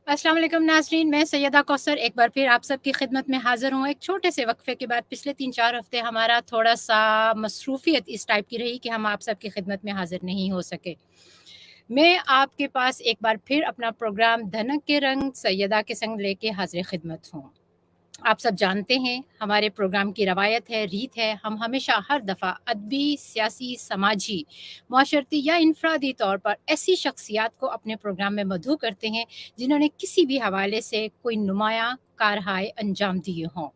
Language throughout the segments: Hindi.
अस्सलाम वालेकुम नाज़रीन, मैं सैयदा कौसर एक बार फिर आप सबकी खिदमत में हाज़िर हूँ। एक छोटे से वक्फ़े के बाद पिछले 3-4 हफ़्ते हमारा थोड़ा-सा मसरूफ़ियत इस टाइप की रही कि हम आप सबकी खिदमत में हाज़िर नहीं हो सके। मैं आपके पास एक बार फिर अपना प्रोग्राम धनक के रंग सैयदा के संग लेके हाज़िर खिदमत हूँ। आप सब जानते हैं हमारे प्रोग्राम की रवायत है, रीत है, हम हमेशा हर दफ़ा अदबी, सियासी, समाजी, माशरती या इनफ़रादी तौर पर ऐसी शख्सियात को अपने प्रोग्राम में मदऊ करते हैं जिन्होंने किसी भी हवाले से कोई नुमायाँ कारहाय अंजाम दिए हों।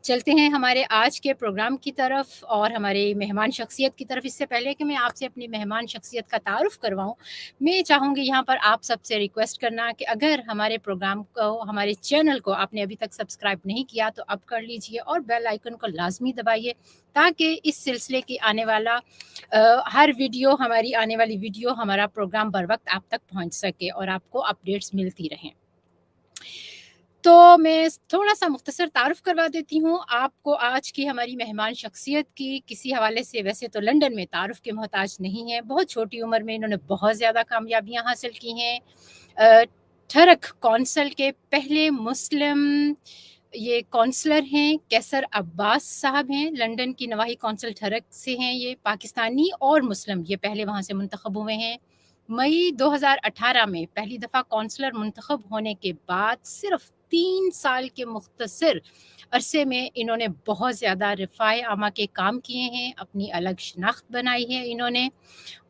चलते हैं हमारे आज के प्रोग्राम की तरफ और हमारे मेहमान शख्सियत की तरफ। इससे पहले कि मैं आपसे अपनी मेहमान शख्सियत का तारुफ़ करवाऊँ, मैं चाहूँगी यहाँ पर आप सबसे रिक्वेस्ट करना कि अगर हमारे प्रोग्राम को, हमारे चैनल को आपने अभी तक सब्सक्राइब नहीं किया तो अब कर लीजिए और बेल आइकन को लाज़मी दबाइए ताकि इस सिलसिले की आने वाला हर वीडियो, हमारी आने वाली वीडियो, हमारा प्रोग्राम बर वक़्त आप तक पहुँच सके और आपको अपडेट्स मिलती रहें। तो मैं थोड़ा-सा मुख्तसर तारुफ़ करवा देती हूँ आपको आज की हमारी मेहमान शख्सियत की। किसी हवाले से वैसे तो लंदन में तारुफ़ के मोहताज नहीं है। बहुत छोटी उम्र में इन्होंने बहुत ज़्यादा कामयाबियाँ हासिल की हैं। ठरक कौंसल के पहले मुस्लिम ये कौंसलर हैं, कैसर अब्बास साहब हैं। लंदन की नवाही कौंसल ठरक से हैं ये, पाकिस्तानी और मुस्लिम ये पहले वहाँ से मुंतखब हुए हैं। मई 2018 में पहली दफ़ा कौंसलर मुंतखब होने के बाद सिर्फ 3 साल के मुख्तसर अरसे में इन्होंने बहुत ज़्यादा रिफ़ाए आमा के काम किए हैं, अपनी अलग शनाख्त बनाई है इन्होंने।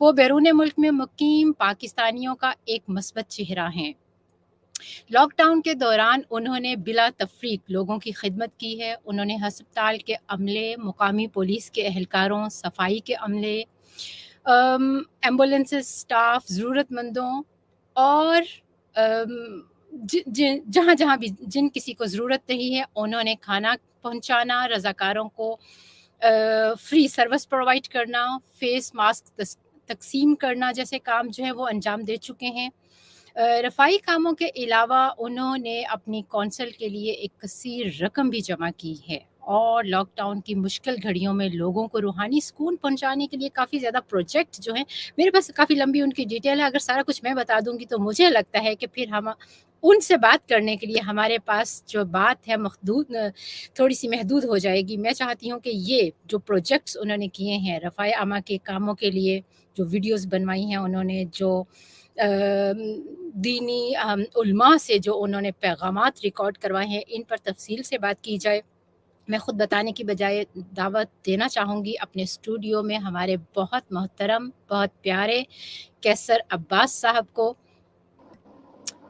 वो बैरून मुल्क में मुकीम पाकिस्तानियों का एक मस्बत चेहरा हैं। लॉकडाउन के दौरान उन्होंने बिला तफरीक लोगों की खिदमत की है। उन्होंने हस्पताल के अमले, मुकामी पुलिस के एहलकारों, सफाई के अमले, एम्बुलेंसेस स्टाफ, ज़रूरतमंदों और जहाँ जहाँ भी जिन किसी को ज़रूरत नहीं है उन्होंने खाना पहुँचाना, रज़ाकारों को फ्री सर्विस प्रोवाइड करना, फेस मास्क तकसीम करना जैसे काम जो है वो अंजाम दे चुके हैं। रफ़ाई कामों के अलावा उन्होंने अपनी कौंसल के लिए एक कसीर रकम भी जमा की है और लॉकडाउन की मुश्किल घड़ियों में लोगों को रूहानी सुकून पहुंचाने के लिए काफ़ी ज़्यादा प्रोजेक्ट जो हैं, मेरे पास काफ़ी लंबी उनकी डिटेल है। अगर सारा कुछ मैं बता दूंगी तो मुझे लगता है कि फिर हम उनसे बात करने के लिए हमारे पास जो बात है मखदूद, थोड़ी सी महदूद हो जाएगी। मैं चाहती हूँ कि ये जो प्रोजेक्ट्स उन्होंने किए हैं रफ़ाए आमा के कामों के लिए, जो वीडियोस बनवाई हैं उन्होंने, जो दीनी उलमा से जो उन्होंने पैगामात रिकॉर्ड करवाए हैं, इन पर तफसील से बात की जाए। मैं ख़ुद बताने की बजाय दावत देना चाहूँगी अपने स्टूडियो में हमारे बहुत मोहतरम, बहुत प्यारे कैसर अब्बास साहब को।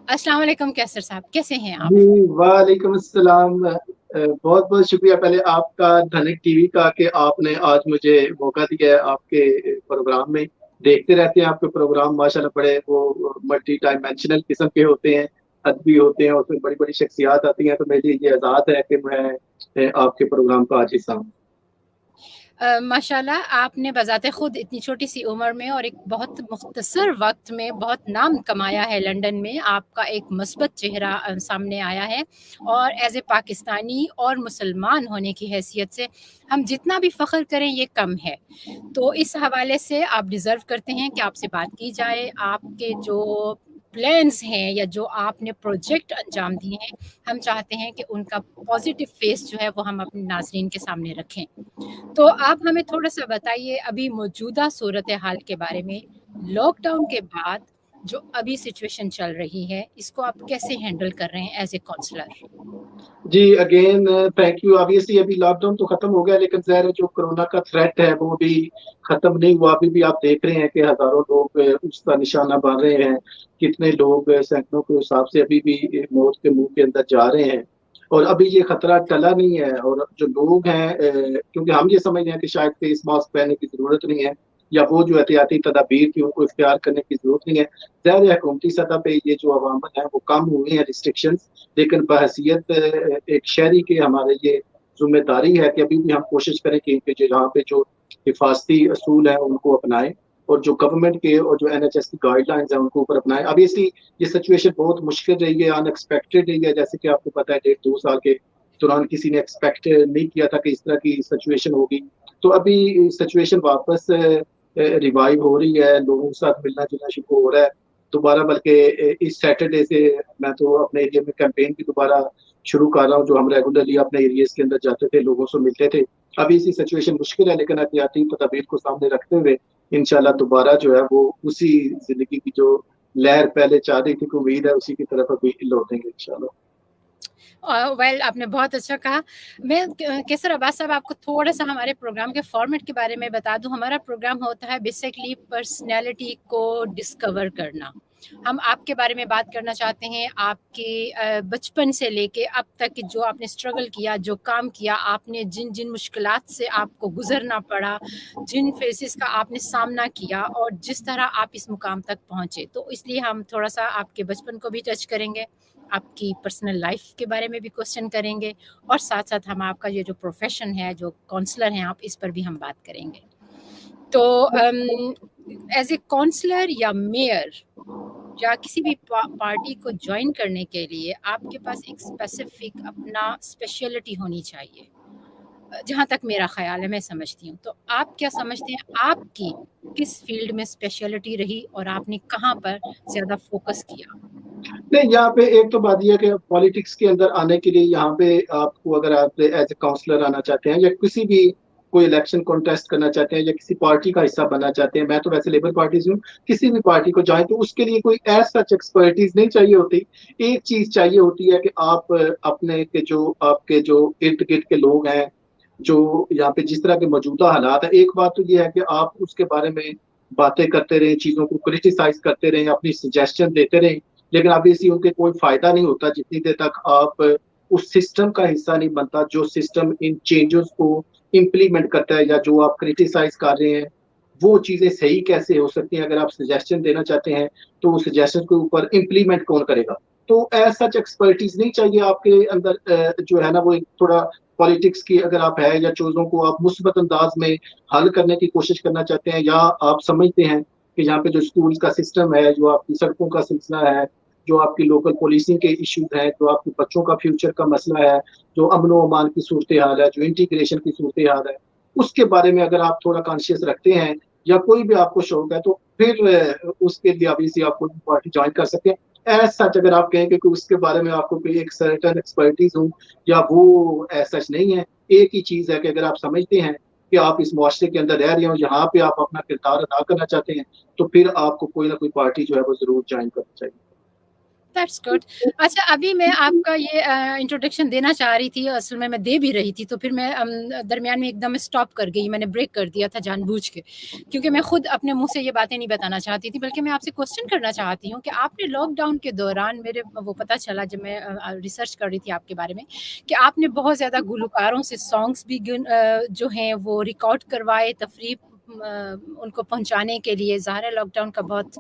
अस्सलाम वालेकुम कैसर साहब, कैसे हैं आप? जी, वालेकुम अस्सलाम। बहुत बहुत शुक्रिया पहले आपका, धनिक टीवी का, कि आपने आज मुझे मौका दिया है आपके प्रोग्राम में। देखते रहते हैं आपके प्रोग्राम, माशाल्लाह बड़े वो मल्टी डायमेंशनल किस्म के होते हैं, अदबी होते हैं, उसमें बड़ी बड़ी शख्सियात आती हैं। तो मेरे लिए ये एजाज़ है कि मैं आपके प्रोग्राम का आज हिस्सा हूँ। माशाल्लाह आपने बज़ाते ख़ुद इतनी छोटी सी उम्र में और एक बहुत मुख्तसर वक्त में बहुत नाम कमाया है लंदन में। आपका एक मस्बत चेहरा सामने आया है और एज़ ए पाकिस्तानी और मुसलमान होने की हैसियत से हम जितना भी फ़ख्र करें ये कम है। तो इस हवाले से आप डिज़र्व करते हैं कि आपसे बात की जाए। आपके जो प्लान्स हैं या जो आपने प्रोजेक्ट अंजाम दिए हैं, हम चाहते हैं कि उनका पॉज़िटिव फ़ेस जो है वो हम अपने नाज़रीन के सामने रखें। तो आप हमें थोड़ा-सा बताइए अभी मौजूदा सूरत-ए-हाल के बारे में। लॉकडाउन के बाद जो अभी सिचुएशन चल रही है, इसको आप कैसे हैंडल कर रहे हैं एज़ ए काउंसलर? जी, अगेन थैंक यू। ऑब्वियसली अभी लॉकडाउन तो खत्म हो गया, लेकिन ज़ाहिर है जो कोरोना का थ्रेट है वो भी खत्म नहीं हुआ। अभी भी आप देख रहे हैं कि हज़ारों लोग उसका निशाना बन रहे हैं। कितने लोग सैकड़ों के हिसाब से अभी भी मौत के मुँह के अंदर जा रहे हैं और अभी ये खतरा टला नहीं है। और जो लोग हैं, क्योंकि हम ये समझ रहे हैं कि शायद फेस मास्क पहनने की ज़रूरत नहीं है या वो जो एहतियाती तदाबीर थी उनको इख्तियार करने की ज़रूरत नहीं है। ज़ाहिर है हुकूमती सतह पे ये जो अवामल है वो कम हुए हैं रिस्ट्रिक्शंस, लेकिन बहैसियत एक शहरी के हमारे ये ज़िम्मेदारी है कि अभी भी हम कोशिश करें कि जहाँ पे जो हिफाजती असूल हैं उनको अपनाएँ और जो गवर्नमेंट के और जो एनएचएस की गाइडलाइंस हैं उनको ऊपर अपनाएँ। ऑब्वियसली ये सिचुएशन बहुत मुश्किल रही है, अनएक्सपेक्टेड रही है। जैसे कि आपको पता है 1.5-2 साल के दौरान किसी ने एक्सपेक्ट नहीं किया था कि इस तरह की सिचुएशन होगी। तो अभी सिचुएशन वापस रिवाइव हो रही है, लोगों के साथ मिलना-जुलना शुरू हो रहा है। दोबारा, बल्कि इस सैटरडे से मैं तो अपने एरिया में कैंपेन भी दोबारा शुरू कर रहा हूँ, जो हम रेगुलरली अपने एरियाज के अंदर जाते थे, लोगों से मिलते थे। अभी इसी सिचुएशन मुश्किल है, लेकिन एहतियाती तदाबीर को सामने रखते हुए इंशाल्लाह दोबारा जो है वो उसी जिंदगी की जो लहर पहले चाह रही थी, उम्मीद है उसी की तरफ अभी लौटेंगे इंशाल्लाह। वेल आपने बहुत अच्छा कहा। मैं केसर अब्बास साहब आपको थोड़ा सा हमारे प्रोग्राम के फॉर्मेट के बारे में बता दूं। हमारा प्रोग्राम होता है बेसिकली पर्सनैलिटी को डिस्कवर करना। हम आपके बारे में बात करना चाहते हैं, आपके बचपन से लेके अब तक कि जो आपने स्ट्रगल किया, जो काम किया, आपने जिन जिन मुश्किलात से आपको गुजरना पड़ा, जिन फेसेस का आपने सामना किया और जिस तरह आप इस मुकाम तक पहुंचे। तो इसलिए हम थोड़ा सा आपके बचपन को भी टच करेंगे, आपकी पर्सनल लाइफ के बारे में भी क्वेश्चन करेंगे, और साथ साथ हम आपका ये जो प्रोफेशन है, जो काउंसलर हैं आप, इस पर भी हम बात करेंगे। तो एज ए काउंसलर या मेयर या किसी भी पार्टी को ज्वाइन करने के लिए आपके पास एक स्पेसिफिक अपना स्पेशलिटी होनी चाहिए, जहाँ तक मेरा ख्याल है, मैं समझती हूँ। तो आप क्या समझते हैं, आपकी किस फील्ड में स्पेशलिटी रही और आपने कहाँ पर ज़्यादा फोकस किया? नहीं, यहाँ पे एक तो बात यह है कि पॉलिटिक्स के अंदर आने के लिए यहाँ पे आपको, अगर आप एज ए काउंसलर आना चाहते हैं या किसी भी कोई इलेक्शन कॉन्टेस्ट करना चाहते हैं या किसी पार्टी का हिस्सा बनना चाहते हैं, मैं तो वैसे लेबर पार्टी से हूँ, किसी भी पार्टी को जाए तो उसके लिए कोई एज सच एक्सपर्टीज नहीं चाहिए होती। एक चीज चाहिए होती है कि आप अपने के जो आपके जो इर्द गिर्द के लोग हैं, जो यहाँ पे जिस तरह के मौजूदा हालात है, एक बात तो ये है कि आप उसके बारे में बातें करते रहें, चीजों को क्रिटिसाइज करते रहें, अपनी सजेशन देते रहें, लेकिन ऑब्वियसली उनके कोई फायदा नहीं होता जितनी देर तक आप उस सिस्टम का हिस्सा नहीं बनता, जो सिस्टम इन चेंजेस को इम्प्लीमेंट करता है, या जो आप क्रिटिसाइज कर रहे हैं वो चीजें सही कैसे हो सकती हैं। अगर आप सजेशन देना चाहते हैं तो उस सजेशन के ऊपर इम्प्लीमेंट कौन करेगा। तो एज सच एक्सपर्टीज नहीं चाहिए आपके अंदर, जो है ना वो एक थोड़ा पॉलिटिक्स की अगर आप है या चीजों को आप मुस्बत अंदाज में हल करने की कोशिश करना चाहते हैं, या आप समझते हैं कि यहाँ पे जो स्कूल का सिस्टम है, जो आपकी सड़कों का सिलसिला है, जो आपकी लोकल पुलिसिंग के इश्यूज हैं, जो आपके बच्चों का फ्यूचर का मसला है, जो अमन व अमान की सूरत हाल है, जो इंटीग्रेशन की सूरत हाल है, उसके बारे में अगर आप थोड़ा कॉन्शियस रखते हैं या कोई भी आपको शौक है, तो फिर उसके लिए ऑब्वियसली आप कोई पार्टी ज्वाइन कर सकते हैं। एज सच अगर आप कहें कि उसके बारे में आपको कोई एक सर्टेन एक्सपर्टीज हो, या वो एज सच नहीं है। एक ही चीज है कि अगर आप समझते हैं कि आप इस मुआशरे के अंदर रह रहे हो, यहाँ पे आप अपना किरदार अदा करना चाहते हैं, तो फिर आपको कोई ना कोई पार्टी जो है वो जरूर ज्वाइन करनी चाहिए। That's good. अच्छा, अभी मैं आपका ये इंट्रोडक्शन देना चाह रही थी, असल में मैं दे भी रही थी, तो फिर मैं दरमियान में एकदम स्टॉप कर गई, मैंने ब्रेक कर दिया था जानबूझ के, क्योंकि मैं खुद अपने मुंह से ये बातें नहीं बताना चाहती थी, बल्कि मैं आपसे क्वेश्चन करना चाहती हूँ कि आपने लॉकडाउन के दौरान, मेरे वो पता चला जब मैं रिसर्च कर रही थी आपके बारे में, कि आपने बहुत ज़्यादा गुलकारों से सॉन्ग्स भी जो हैं वो रिकॉर्ड करवाए, तफरीह उनको पहुंचाने के लिए। ज़ाहिर है लॉकडाउन का बहुत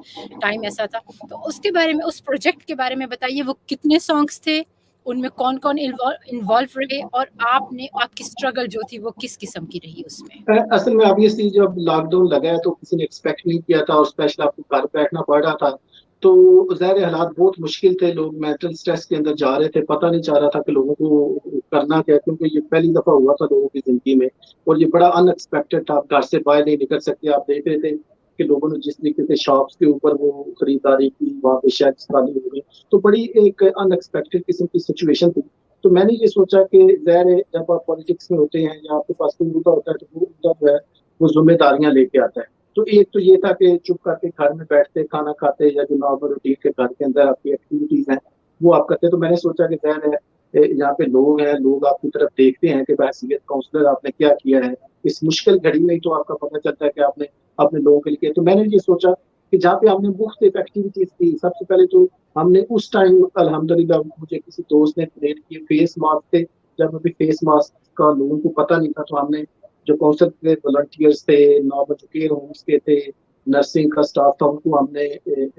टाइम ऐसा था, तो उसके बारे में, उस प्रोजेक्ट के बारे में बताइए। वो कितने सॉन्ग्स थे, उनमें कौन कौन इन्वॉल्व रहे, और आपने, आपकी स्ट्रगल जो थी वो किस किस्म की रही उसमें? असल में ऑब्वियसली जब लॉकडाउन लगा है तो किसी ने एक्सपेक्ट नहीं किया था, और स्पेशल आपको घर बैठना पड़ रहा था, तो ज़ाहिर हालात बहुत मुश्किल थे। लोग मेंटल स्ट्रेस के अंदर जा रहे थे, पता नहीं चल रहा था कि लोगों को करना क्या, क्योंकि ये पहली दफा हुआ था लोगों की जिंदगी में, और ये बड़ा अनएक्सपेक्टेड था। आप घर से बाहर नहीं निकल सकते। आप देख रहे थे कि लोगों ने जिस तरीके से शॉप्स के ऊपर वो खरीदारी की, वहाँ पे शेल्फ्स खाली हो गई, तो बड़ी एक अनएक्सपेक्टेड किस्म की सिचुएशन थी। तो मैंने ये सोचा कि ज़ाहिर है जब आप पॉलिटिक्स में होते हैं या आपके पास कोई मुद्दा होता है, तो वो मुद्दा जो है वो जिम्मेदारियां लेके आता है। तो एक तो ये था कि चुप करके घर में बैठते खाना खाते, या जो नॉर्मल रूटीन के घर के अंदर आपकी एक्टिविटीज हैं वो आप करते। तो मैंने सोचा कि ज़ाहिर है यहाँ पे लोग हैं, लोग आपकी तरफ देखते हैं कि बहसीयत काउंसलर आपने क्या किया है इस मुश्किल घड़ी में, तो आपका पता चलता है कि आपने अपने लोगों के लिए। तो मैंने ये सोचा कि जहाँ पे हमने मुख्तलिफ एक्टिविटीज की, सबसे पहले तो हमने उस टाइम अल्हम्दुलिल्लाह मुझे किसी दोस्त ने डोनेट किए फेस मास्क थे। जब अभी फेस मास्क का लोगों को पता नहीं था, तो हमने जो काउंसिल के वॉलंटियर्स थे, नॉर्मल जो केयर होम्स के थे, नर्सिंग का स्टाफ था, उनको हमने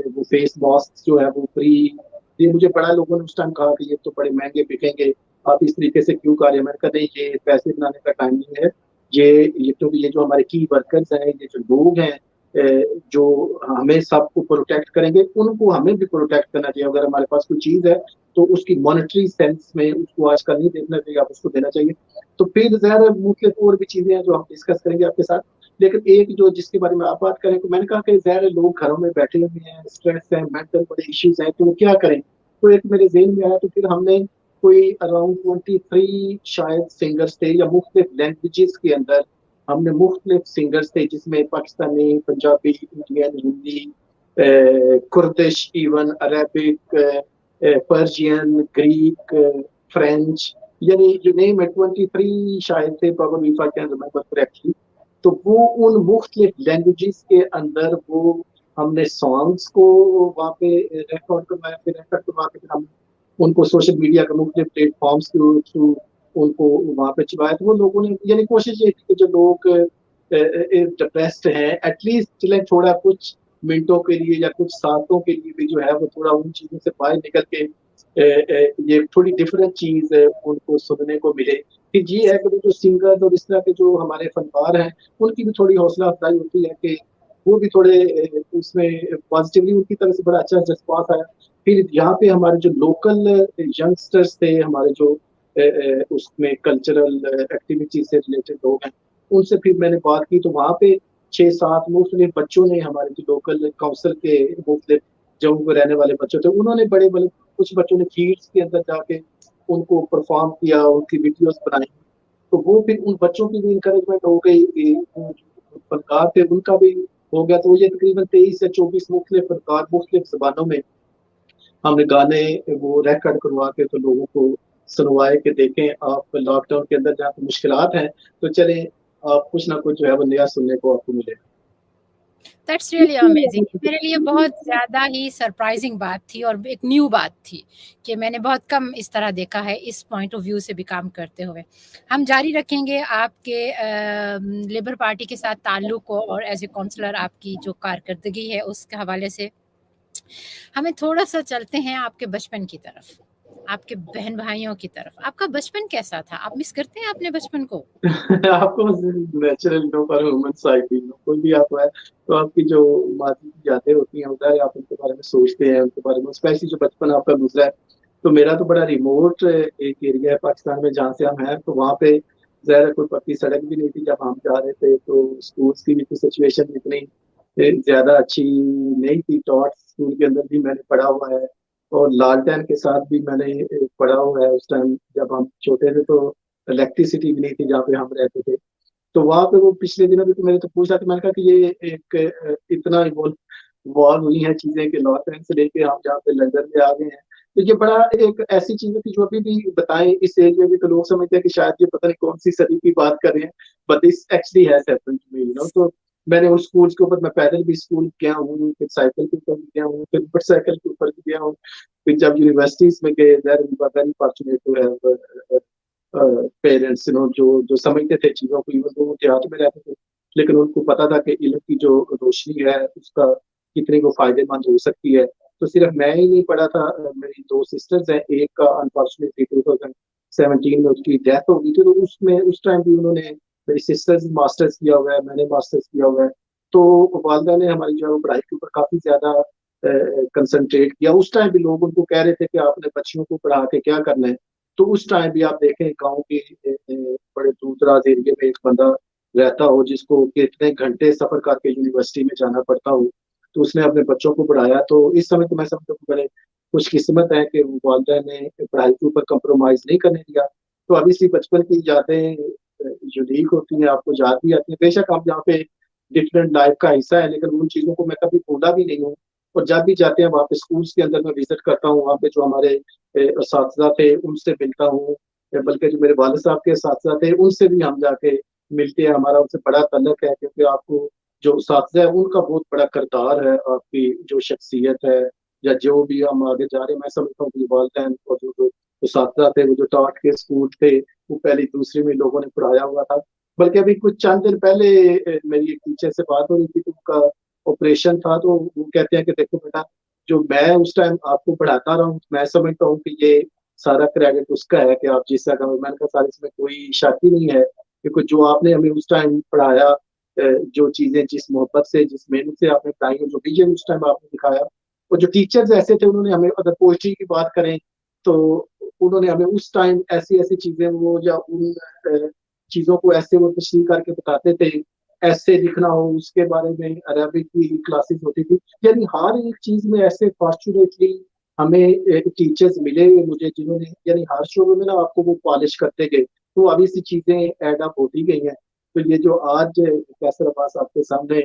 वो फेस मास्क जो है वो फ्री। ये मुझे बड़ा लोगों ने उस टाइम कहा कि ये तो बड़े महंगे बिकेंगे, आप इस तरीके से क्यों कर रहे हैं। मैंने कहा नहीं, ये पैसे बनाने का टाइम नहीं है। ये जो हमारे की वर्कर्स हैं, ये जो लोग हैं जो हमें सबको प्रोटेक्ट करेंगे, उनको हमें भी प्रोटेक्ट करना चाहिए। अगर हमारे पास कोई चीज है तो उसकी मॉनेटरी सेंस में उसको आजकल नहीं देखना चाहिए, आप उसको देना चाहिए। तो फिर ज़ाहिर है मुख्य और भी चीजें हैं जो हम डिस्कस करेंगे आपके साथ। लेकिन एक जो जिसके बारे में आप बात करें, तो मैंने कहा कि ज़ाहिर है लोग घरों में बैठे हुए हैं, स्ट्रेस है, मेंटल बड़े इश्यूज हैं, तो वो क्या करें। तो एक मेरे ज़हन में आया, तो फिर हमने कोई अराउंड 23 शायद सिंगर्स थे, या मुख्तलिफ लैंग्वेजेस के अंदर हमने मुख्तलिफ सिंगर्स थे, जिसमें Pakistani, Punjabi, Indian, Hindi, Kurdish, even Arabic, Persian, Greek, French, यानी जो नेम है 23 शायद थे, probably if I can remember correctly. तो वो उन मुख्तलिफ लैंग्वेजेस के अंदर वो हमने सॉन्ग्स को वहाँ पे रिकॉर्ड करवाया, फिर रिकॉर्ड करवा के फिर हम उनको सोशल मीडिया के मुख्तलिफ प्लेटफॉर्म्स के थ्रू उनको वहाँ पे चलाया। तो वो लोगों ने, यानी कोशिश ये थी कि जो लोग डिप्रेस्ड हैं, एटलीस्ट चले थोड़ा कुछ मिनटों के लिए या कुछ सालों के लिए भी जो है वो थोड़ा उन चीजों से बाहर निकल के ये थोड़ी डिफरेंट चीज उनको सुनने को मिले। फिर ये है कि जो सिंगर्स और इस तरह के जो हमारे फनकार हैं, उनकी भी थोड़ी हौसला अफजाई होती है कि वो भी थोड़े उसमें पॉजिटिवली, उनकी तरफ से बड़ा अच्छा रिस्पॉन्स आया। फिर यहाँ पे हमारे जो लोकल यंगस्टर्स थे, हमारे जो उसमें कल्चरल एक्टिविटी से रिलेटेड लोग हैं, उनसे फिर मैंने बात की, तो वहाँ पे 6-7 मुख्तलिफ बच्चों ने, हमारे जो लोकल काउंसिल के मुख्तलिफ जम्मू में रहने वाले बच्चे थे, उन्होंने बड़े बड़े, कुछ बच्चों ने फील्ड्स के अंदर जाके उनको परफॉर्म किया, उनकी वीडियोस बनाई। तो वो फिर उन बच्चों की भी इंकरेजमेंट हो गई, फनकार थे उनका भी हो गया। तो ये तकरीबन 23 या 24 मुख्तलिफ फनकार मुख्तलिफ जबानों में हमने गाने वो रिकॉर्ड करवा के तो लोगों को सुनवाए कि देखें आप लॉकडाउन के अंदर जहाँ पे मुश्किलात हैं, तो चलें आप कुछ ना कुछ जो है वो नया सुनने को आपको मिलेगा। That's really amazing. मेरे लिए बहुत ज़्यादा ही सरप्राइजिंग बात थी और एक न्यू बात थी कि मैंने बहुत कम इस तरह देखा है, इस पॉइंट ऑफ व्यू से भी काम करते हुए। हम जारी रखेंगे आपके लेबर पार्टी के साथ ताल्लुक को, और एज ए काउंसलर आपकी जो कारकर्दगी है उसके हवाले से। हमें थोड़ा सा चलते हैं आपके बचपन की तरफ, आपके बहन भाइयों की तरफ। आपका बचपन कैसा था? आप मिस करते हैं अपने बचपन को? आपको नेचुरल नो पर ह्यूमन साइकिल कोई भी आप है, तो आपकी जो माजी की यादें होती हैं उधर आप उनके बारे में सोचते हैं, उनके बारे में, स्पेशली जो बचपन आपका गुजरा है। तो मेरा तो बड़ा रिमोट एक एरिया है पाकिस्तान में जहाँ से हम हैं, तो वहाँ पे ज़्यादा कोई पक्की सड़क भी नहीं थी जब हम जा रहे थे। तो स्कूल्स की भी तो सिचुएशन इतनी ज्यादा अच्छी नहीं थी। टॉट स्कूल के अंदर भी मैंने पढ़ा हुआ है, और लालटेन के साथ भी मैंने पढ़ा हुआ है। उस टाइम जब हम छोटे थे तो इलेक्ट्रिसिटी भी नहीं थी जहाँ पे हम रहते थे। तो वहां पे वो पिछले दिनों भी तो मैंने तो पूछा, तो मैंने कहा कि ये एक इतना इवॉल्व हुई हैं चीजें कि लॉकडाउन से लेके हम जहाँ पे लंदन में आ गए हैं। तो ये बड़ा एक ऐसी चीज थी जो अभी भी बताएं इस एज में भी तो लोग समझते हैं कि शायद ये पता नहीं कौन सी सदी की बात कर रहे हैं, but this actually has happened to me, you know. तो मैंने उन स्कूल्स के ऊपर, मैं पैदल भी स्कूल गया हूँ, फिर साइकिल के ऊपर भी गया हूँ, फिर मोटरसाइकिल के ऊपर भी गया हूँ। फिर जब यूनिवर्सिटीज में गए, very fortunate to have parents, no, जो जो समझते थे चीजों को, इवन वो देहात में रहते थे, लेकिन उनको पता था कि इल्म की जो रोशनी है उसका कितनी वो फायदेमंद हो सकती है। तो सिर्फ मैं ही नहीं पढ़ा था, मेरी 2 सिस्टर्स हैं, एक का अनफॉर्चुनेटली 2017 में उसकी डेथ हो गई थी। तो उसमें उस टाइम भी उन्होंने, मेरी सिस्टर्स मास्टर्स किया हुआ है, मैंने मास्टर्स किया हुआ है। तो वालदा ने हमारी जो है वो पढ़ाई के ऊपर काफी ज्यादा कंसंट्रेट किया। उस टाइम भी लोग उनको कह रहे थे कि आपने बच्चियों को पढ़ा के क्या करना है। तो उस टाइम भी आप देखें गांव के बड़े दूर दराज एरिया में एक बंदा रहता हो जिसको कितने घंटे सफर करके यूनिवर्सिटी में जाना पड़ता हो, तो उसने अपने बच्चों को पढ़ाया। तो इस समय तो मैं समझता हूँ बड़े खुशकिस्मत है कि वालदा ने पढ़ाई के ऊपर कंप्रोमाइज नहीं करने दिया। तो अभी सी बचपन की यादें यूनिक होती हैं, आपको याद भी आती है। बेशक आप यहाँ पे डिफरेंट लाइफ का हिस्सा है, लेकिन उन चीजों को मैं कभी भूला भी नहीं हूँ। और जब भी जाते हैं वहाँ पे स्कूल्स के अंदर मैं विजिट करता हूँ, वहाँ पे जो हमारे असातिज़ा थे उनसे मिलता हूँ, बल्कि जो मेरे वालिद साहब के असातिज़ा थे उनसे भी हम जाके मिलते हैं। हमारा उनसे बड़ा तल्लक है, क्योंकि आपको जो असातिज़ा है उनका बहुत बड़ा किरदार है आपकी जो शख्सियत है, या जो भी हम आगे जा रहे हैं। मैं समझता हूँ कि वालिदैन और जो असातिज़ा थे, वो जो टॉट के स्कूल थे, वो पहली दूसरी में लोगों ने पढ़ाया हुआ था। बल्कि अभी कुछ चंद दिन पहले मेरी एक टीचर से बात हो रही थी, तो उनका ऑपरेशन था। तो वो कहते हैं कि देखो बेटा, जो मैं उस टाइम आपको पढ़ाता रहा हूँ, मैं समझता हूँ कि ये सारा क्रेडिट उसका है कि आप जिस तरह का, मैंने कहा सारी इसमें कोई शक ही नहीं है, क्योंकि जो आपने हमें उस टाइम पढ़ाया, जो चीजें जिस मोहब्बत से, जिस मेहनत से आपने पढ़ाई, और जो विजन उस टाइम आपने दिखाया, और जो टीचर्स ऐसे थे, उन्होंने हमें, अगर पोइट्री की बात करें तो उन्होंने हमें उस टाइम ऐसी ऐसी चीजें वो, या उन चीजों को ऐसे वो तशरीह करके बताते थे ऐसे लिखना हो उसके बारे में अरबिक की क्लासेस होती थी। यानी हर एक चीज में ऐसे फॉर्चुनेटली हमें टीचर्स मिले मुझे जिन्होंने यानी हर शोबे में ना आपको वो पॉलिश करते गए, तो अभी सी चीजें एड अप होती गई हैं। तो ये जो आज कैसर अब्बास आपके सामने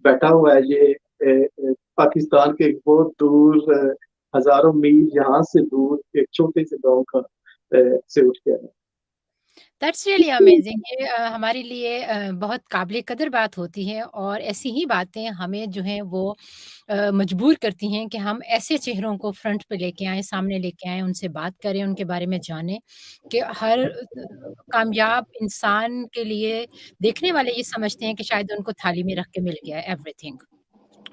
बैठा हुआ है, ये पाकिस्तान के बहुत दूर हजारों मील यहाँ से दूर एक छोटे से गांव का से उठ के आया। That's really amazing. ये हमारे लिए बहुत काबिल कदर बात होती है, और ऐसी ही बातें हमें जो है वो मजबूर करती हैं कि हम ऐसे चेहरों को फ्रंट पे लेके आएं, सामने लेके आएं, उनसे बात करें, उनके बारे में जानें कि हर कामयाब इंसान के लिए देखने वाले ये समझते हैं कि शायद उनको थाली में रख के मिल गया है एवरीथिंग।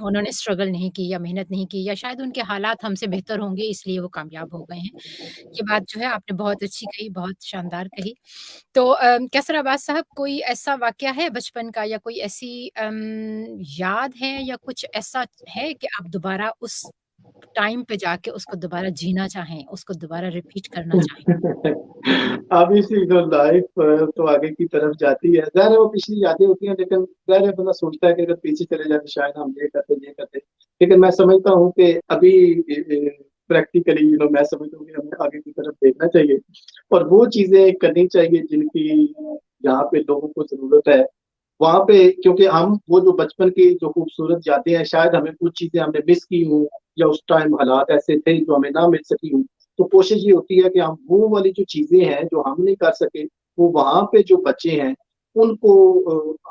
उन्होंने स्ट्रगल नहीं की या मेहनत नहीं की, या शायद उनके हालात हमसे बेहतर होंगे इसलिए वो कामयाब हो गए हैं। ये बात जो है आपने बहुत अच्छी कही, बहुत शानदार कही। तो कैसर अब्बास साहब, कोई ऐसा वाक़या है बचपन का, या कोई ऐसी याद है, या कुछ ऐसा है कि आप दोबारा उस टाइम पे जाके उसको दोबारा जीना चाहें, उसको दोबारा रिपीट करना चाहें? ऑब्वियसली जो लाइफ तो आगे की तरफ जाती है, ज़ाहिर है वो पिछली यादें होती हैं, लेकिन ज़ाहिर है बंदा सोचता है कि अगर पीछे चले जाते शायद हम ये करते। लेकिन मैं समझता हूँ कि अभी प्रैक्टिकली मैं समझता हूँ कि हमें आगे की तरफ देखना चाहिए और वो चीजें करनी चाहिए जिनकी यहाँ पे लोगों को जरूरत है वहां पे, क्योंकि हम वो जो बचपन की जो खूबसूरत यादें हैं शायद हमें कुछ चीजें हमने मिस की हूँ या उस टाइम हालात ऐसे थे जो हमें ना मिल सकी हूँ। तो कोशिश ये होती है कि हम वो वाली जो चीजें हैं जो हम नहीं कर सके वो वहां पे जो बच्चे हैं उनको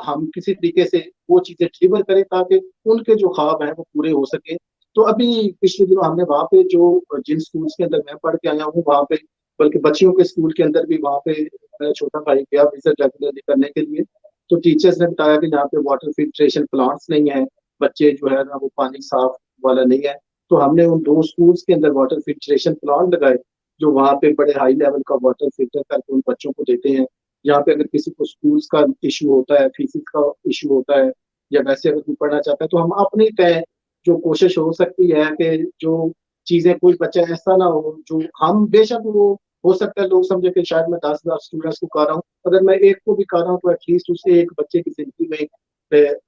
हम किसी तरीके से वो चीजें डिलीवर करें ताकि उनके जो ख्वाब हैं वो पूरे हो सके। तो अभी पिछले दिनों हमने वहां पे जो जिन स्कूल्स के अंदर मैं पढ़ के आया हूँ वहां पे, बल्कि बच्चियों के स्कूल के अंदर भी वहां पे मेरा छोटा भाई गया विजिट रेगुलरली करने के लिए। तो टीचर्स ने बताया कि यहाँ पे वाटर फिल्ट्रेशन प्लांट्स नहीं है, बच्चे जो है ना वो पानी साफ वाला नहीं है। तो हमने उन दो स्कूल्स के अंदर वाटर फिल्ट्रेशन प्लांट लगाए जो वहाँ पे बड़े हाई लेवल का वाटर फिल्टर करके उन बच्चों को देते हैं। यहाँ पे अगर किसी को स्कूल्स का इशू होता है, फीसिस का इशू होता है, या वैसे अगर कोई पढ़ना चाहता है तो हम अपनी तय जो कोशिश हो सकती है कि जो चीजें कोई बच्चा ऐसा ना हो जो हम बेशक वो हो सकता है लोग समझे कि शायद मैं 10,000 स्टूडेंट्स को कर रहा हूँ, अगर मैं एक को भी कर रहा हूँ तो एटलीस्ट उससे एक बच्चे की जिंदगी में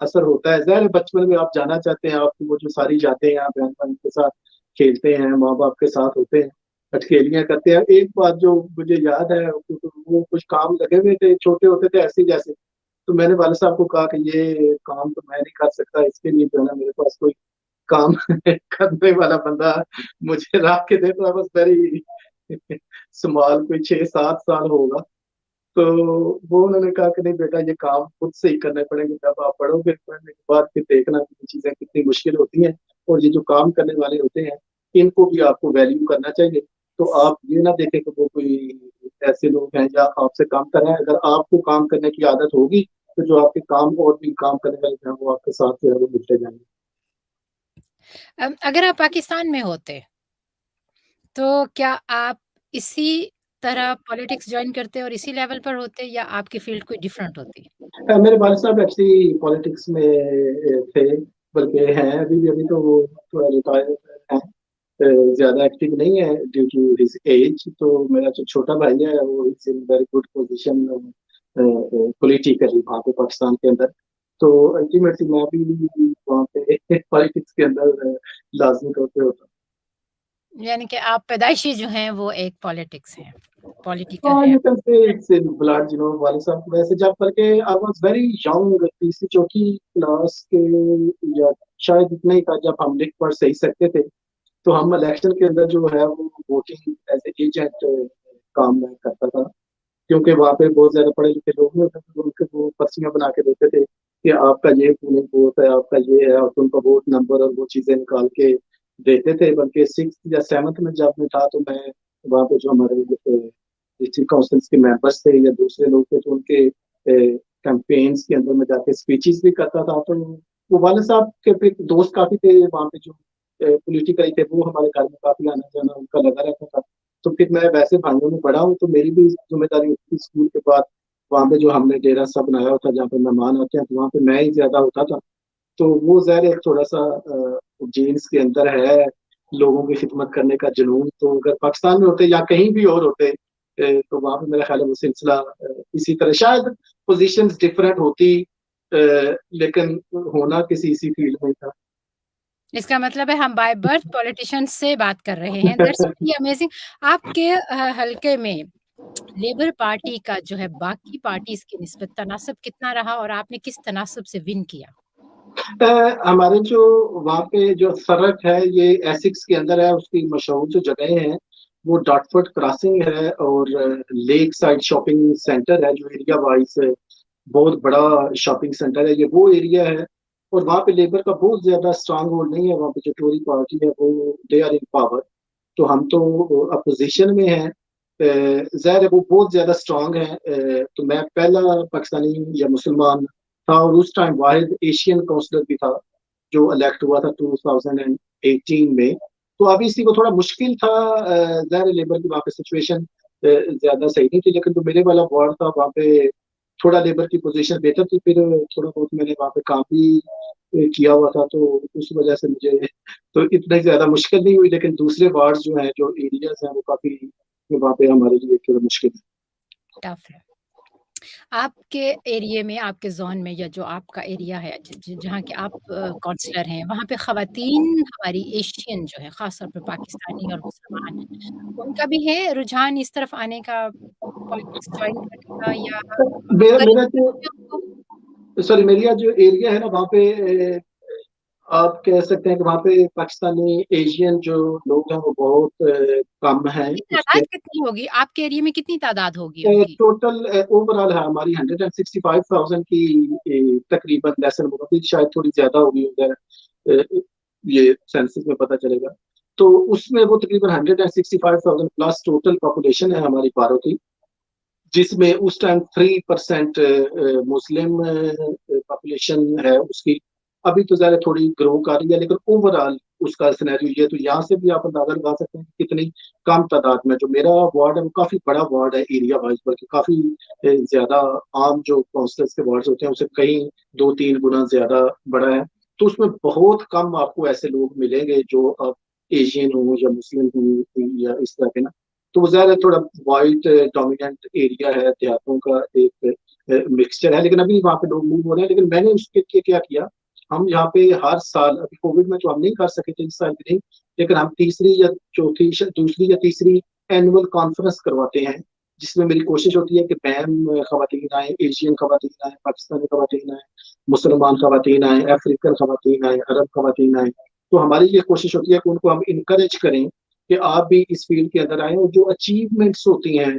असर होता है। ज़ाहिर है बचपन में आप जाना चाहते हैं, आपको वो जो सारी यादें हैं आप बहन भाई के साथ खेलते हैं, माँ बाप के साथ होते हैं, अटखेलियां करते हैं। एक बात जो मुझे याद है वो कुछ काम लगे हुए थे छोटे होते थे ऐसे जैसे, तो मैंने वाले साहब को कहा कि ये काम तो मैं नहीं कर सकता, इसके लिए जो है ना मेरे पास कोई काम करने वाला बंदा मुझे रख के दे। तो बस मेरी स्मॉल कोई 6-7 साल होगा, तो वो उन्होंने कहा कि नहीं बेटा ये काम खुद से ही करने पड़ेंगे, जब आप पढ़ोगे पढ़ने के बाद फिर देखना कि ये चीजें कितनी मुश्किल होती हैं और ये जो काम करने वाले होते हैं इनको भी आपको वैल्यू करना चाहिए। तो आप ये ना देखें कि वो कोई ऐसे लोग हैं या आपसे काम कर रहे हैं, अगर आपको काम करने की आदत होगी तो जो आपके काम और भी काम करने वाले हैं वो आपके साथ जो है वो मिलते जाएंगे। अगर आप पाकिस्तान में होते, तो क्या आप इसी तरह पॉलिटिक्स जॉइन करते और इसी लेवल पर होते, या आपकी फील्ड कोई डिफरेंट होती? मेरे वाले साहब एक्चुअली पॉलिटिक्स में थे, बल्कि हैं अभी भी, अभी तो वो थोड़ा रिटायर हैं, ज्यादा एक्टिव नहीं है ड्यू टू हिज एज। तो मेरा जो छोटा भाई है वो is in very good position politically वहाँ पे पाकिस्तान के अंदर। तो अल्टीमेटली मैं भी वहाँ पे पॉलिटिक्स के अंदर लाजमी तौर पे होता यानी कि आप पैदाइशी जो हैं वो एक पॉलिटिक्स हैं, हूँ। पॉलिटिकल हाँ हैं। You can say it's in blood वाले साहब। वैसे जब बल्कि आई वाज वेरी यंग, तीसरी चौथी क्लास के या शायद इतना ही था जब हम लिख पढ़ सही सकते थे, तो हम इलेक्शन के अंदर जो है वो वोटिंग एज ए एजेंट काम मैं करता था। क्योंकि वहाँ पे बहुत ज्यादा पढ़े लिखे लोग नहीं होते थे, तो उनके वो पर्चियां बना के देते थे कि आपका ये पोलिंग बूथ है, आपका ये है, और उनका वोट नंबर और वो चीजें निकाल के देते थे। बल्कि 6th या 7th में जब मैं था तो मैं वहाँ पे जो हमारे डिस्ट्रिक्ट काउंसिल्स के मेंबर्स थे या दूसरे लोग थे तो उनके कैंपेन्स के अंदर में जाके स्पीचेस भी करता था। तो वो वाले साहब के फिर दोस्त काफी थे वहाँ पे जो पॉलिटिकली थे, वो हमारे घर में काफी आना जाना उनका लगा रहता था। तो फिर मैं वैसे भाइयों में पढ़ा हूँ तो मेरी भी जिम्मेदारी होती थी स्कूल के बाद वहाँ पे जो हमने डेरा सा बनाया होता जहाँ पे मेहमान आते हैं तो वहाँ पे मैं ही ज्यादा होता था। तो वो ज़ाहिर है थोड़ा सा जीन्स के अंदर है लोगों की खिदमत करने का जुनून। तो अगर पाकिस्तान में होते या कहीं भी और होते तो वहाँ पे मेरा ख्याल है वो सिलसिला इसी तरह शायद पोजीशंस डिफरेंट होती, लेकिन होना किसी इसी फील्ड में था। इसका मतलब है हम बाय बर्थ पॉलिटिशियन से बात कर रहे हैं। That's really amazing. आपके हलके में लेबर पार्टी का जो है बाकी पार्टीज की निस्बत तनासब कितना रहा और आपने किस तनासब से विन किया? हमारे जो वहाँ पे जो सड़क है ये एसिक्स के अंदर है, उसकी मशहूर जो जगह है वो डॉटफोर्ड क्रॉसिंग है और लेक साइड शॉपिंग सेंटर है, जो एरिया वाइज बहुत बड़ा शॉपिंग सेंटर है, ये वो एरिया है। और वहाँ पे लेबर का बहुत ज्यादा स्ट्रांग होल्ड नहीं है, वहाँ पे जो टोरी पार्टी है वो दे आर इन पावर, तो हम तो अपोजिशन में हैं। जाहिर है वो बहुत ज्यादा स्ट्रांग है। तो मैं पहला पाकिस्तानी या मुसलमान था और उस टाइम वाहिद एशियन काउंसलर भी था जो इलेक्ट हुआ था 2018 में। तो अभी इसी को थोड़ा मुश्किल था। जाहिर लेबर की वहाँ पे सिचुएशन ज्यादा सही नहीं थी, लेकिन जो मेरे वाला वार्ड था वहाँ पे थोड़ा लेबर की पोजीशन बेहतर थी। फिर थोड़ा बहुत मैंने वहाँ पे काम भी किया हुआ था, तो उस वजह से मुझे तो इतना ज्यादा मुश्किल नहीं हुई। लेकिन दूसरे वार्ड जो हैं, जो एरियाज हैं, वो काफी वहाँ पे हमारे लिए थोड़ा मुश्किल है। टफ है। आपके एरिया में, आपके जोन में, या जो आपका एरिया है जहाँ के आप काउंसलर हैं, वहाँ पे खवातीन हमारी एशियन जो है, खासतौर पे पाकिस्तानी और मुसलमान, उनका भी है रुझान इस तरफ आने का, पॉलिटिक्स ज्वाइन करने का, या मेरा मेरा जो उनको? सॉरी मेरा जो एरिया है ना वहाँ पे आप कह सकते हैं कि वहाँ पे पाकिस्तानी एशियन जो लोग हैं वो बहुत कम हैं। उनकी उसके तादाद कितनी होगी आपके एरिया में, कितनी तादाद होगी उनकी? टोटल ओवरऑल है हमारी 165,000 की तकरीबन लेसन होगी, शायद थोड़ी ज्यादा होगी उधर। ये सेंसस में पता चलेगा। तो उसमें वो तकरीबन 165,000 प्लस टोटल पॉपुलेशन है हमारी बारो की, जिसमें उस टाइम 3% मुस्लिम पॉपुलेशन है उसकी। अभी तो ज़्यादा थोड़ी ग्रो कर रही है, लेकिन ओवरऑल उसका सिनेरियो ये, तो यहाँ से भी आप अंदाजा लगा सकते हैं कि कितनी कम तादाद में जो मेरा वार्ड है वो काफी बड़ा वार्ड है एरिया वाइज, बल्कि काफी ज्यादा आम जो काउंसलर्स के वार्ड होते हैं उससे कहीं 2-3 गुना ज्यादा बड़ा है। तो उसमें बहुत कम आपको ऐसे लोग मिलेंगे जो अब एशियन हो या मुस्लिम हो या इस तरह के ना। तो वो ज्यादा थोड़ा वाइट डोमिनेंट एरिया है, देहातों का एक मिक्सचर है, लेकिन अभी वहाँ पे लोग मूव हो रहे हैं। लेकिन मैंने उसके लिए क्या किया, हम यहाँ पे हर साल, अभी कोविड में तो हम नहीं कर सके थे इस साल भी नहीं, लेकिन हम तीसरी या चौथी दूसरी या तीसरी एनुअल कॉन्फ्रेंस करवाते हैं, जिसमें मेरी कोशिश होती है कि बैम खवातीन आए, एशियन खवातीन आए, पाकिस्तानी खवातीन आए, मुसलमान खवातीन आए, अफ्रीकन खवातीन आए, अरब खवातीन आए। तो हमारी ये कोशिश होती है कि उनको हम इनकरेज करें कि आप भी इस फील्ड के अंदर आए, और जो अचीवमेंट्स होती हैं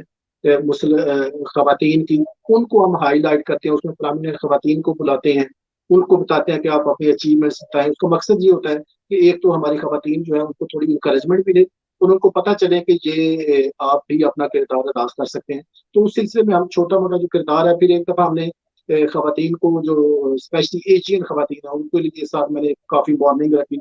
खवातीन की, उनको हम हाईलाइट करते हैं, उसमें प्रोमिनेंट खवातीन को बुलाते हैं, उनको बताते हैं कि आप अपनी अचीवमेंट्स बताएं। उसका मकसद ये होता है कि एक तो हमारी खवातीन जो है उनको थोड़ी इंकरेजमेंट मिले और उनको पता चले कि ये आप भी अपना किरदार अदा कर सकते हैं। तो उस सिलसिले में हम छोटा मोटा जो किरदार है, फिर एक दफा हमने खवातीन को, जो स्पेशली एशियन खवातीन है, उनके लिए साथ मैंने काफी वार्निंग रखी।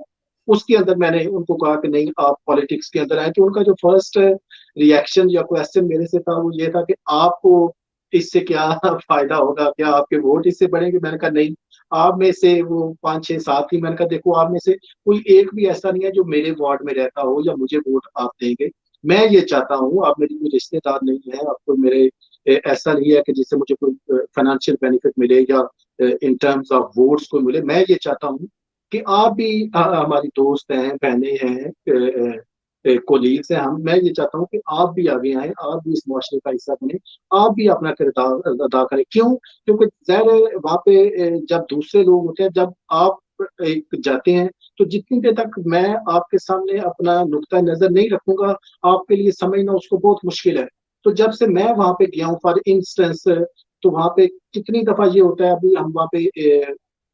उसके अंदर मैंने उनको कहा कि नहीं, आप पॉलिटिक्स के अंदर आए। तो उनका जो फर्स्ट रिएक्शन या क्वेश्चन मेरे से था वो ये था कि आपको इससे क्या फायदा होगा, क्या आपके वोट इससे बढ़ेंगे? मैंने कहा नहीं, आप में से वो 5-6-7 ही, मैंने कहा देखो आप में से कोई एक भी ऐसा नहीं है जो मेरे वार्ड में रहता हो या मुझे वोट आप देंगे। मैं ये चाहता हूँ, आप मेरी कोई रिश्तेदार नहीं है, आपको मेरे ऐसा नहीं है कि जिससे मुझे कोई फाइनेंशियल बेनिफिट मिले या इन टर्म्स ऑफ वोट्स को मिले। मैं ये चाहता हूँ कि आप भी हमारी दोस्त हैं, बहनें हैं, कोलीग्स हैं हम। मैं ये चाहता हूँ कि आप भी आगे आए, आप भी इस मुआशरे का हिस्सा बने, आप भी अपना किरदार अदा करें। क्यों? क्योंकि ज़ाहिर है वहाँ पे जब दूसरे लोग होते हैं, जब आप एक जाते हैं, तो जितनी देर तक मैं आपके सामने अपना नुक्ता नजर नहीं रखूंगा, आपके लिए समझना उसको बहुत मुश्किल है। तो जब से मैं वहां पे गया हूँ फॉर इंस्टेंस, तो वहां पे कितनी दफा ये होता है, अभी हम वहाँ पे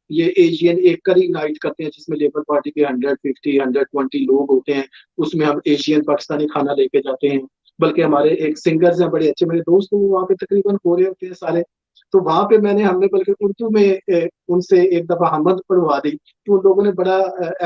ये एशियन एक करी नाइट करते हैं जिसमें लेबर पार्टी के 150-120 लोग होते हैं। उसमें हम एशियन पाकिस्तानी खाना लेके जाते हैं। बल्कि हमारे एक सिंगर्स हैं बड़े अच्छे मेरे दोस्त, वो वहाँ पे तकरीबन हो रहे होते हैं सारे। तो वहां पे हमने बल्कि उर्दू में उनसे एक दफा हमद पढ़वा दी, तो उन लोगों ने बड़ा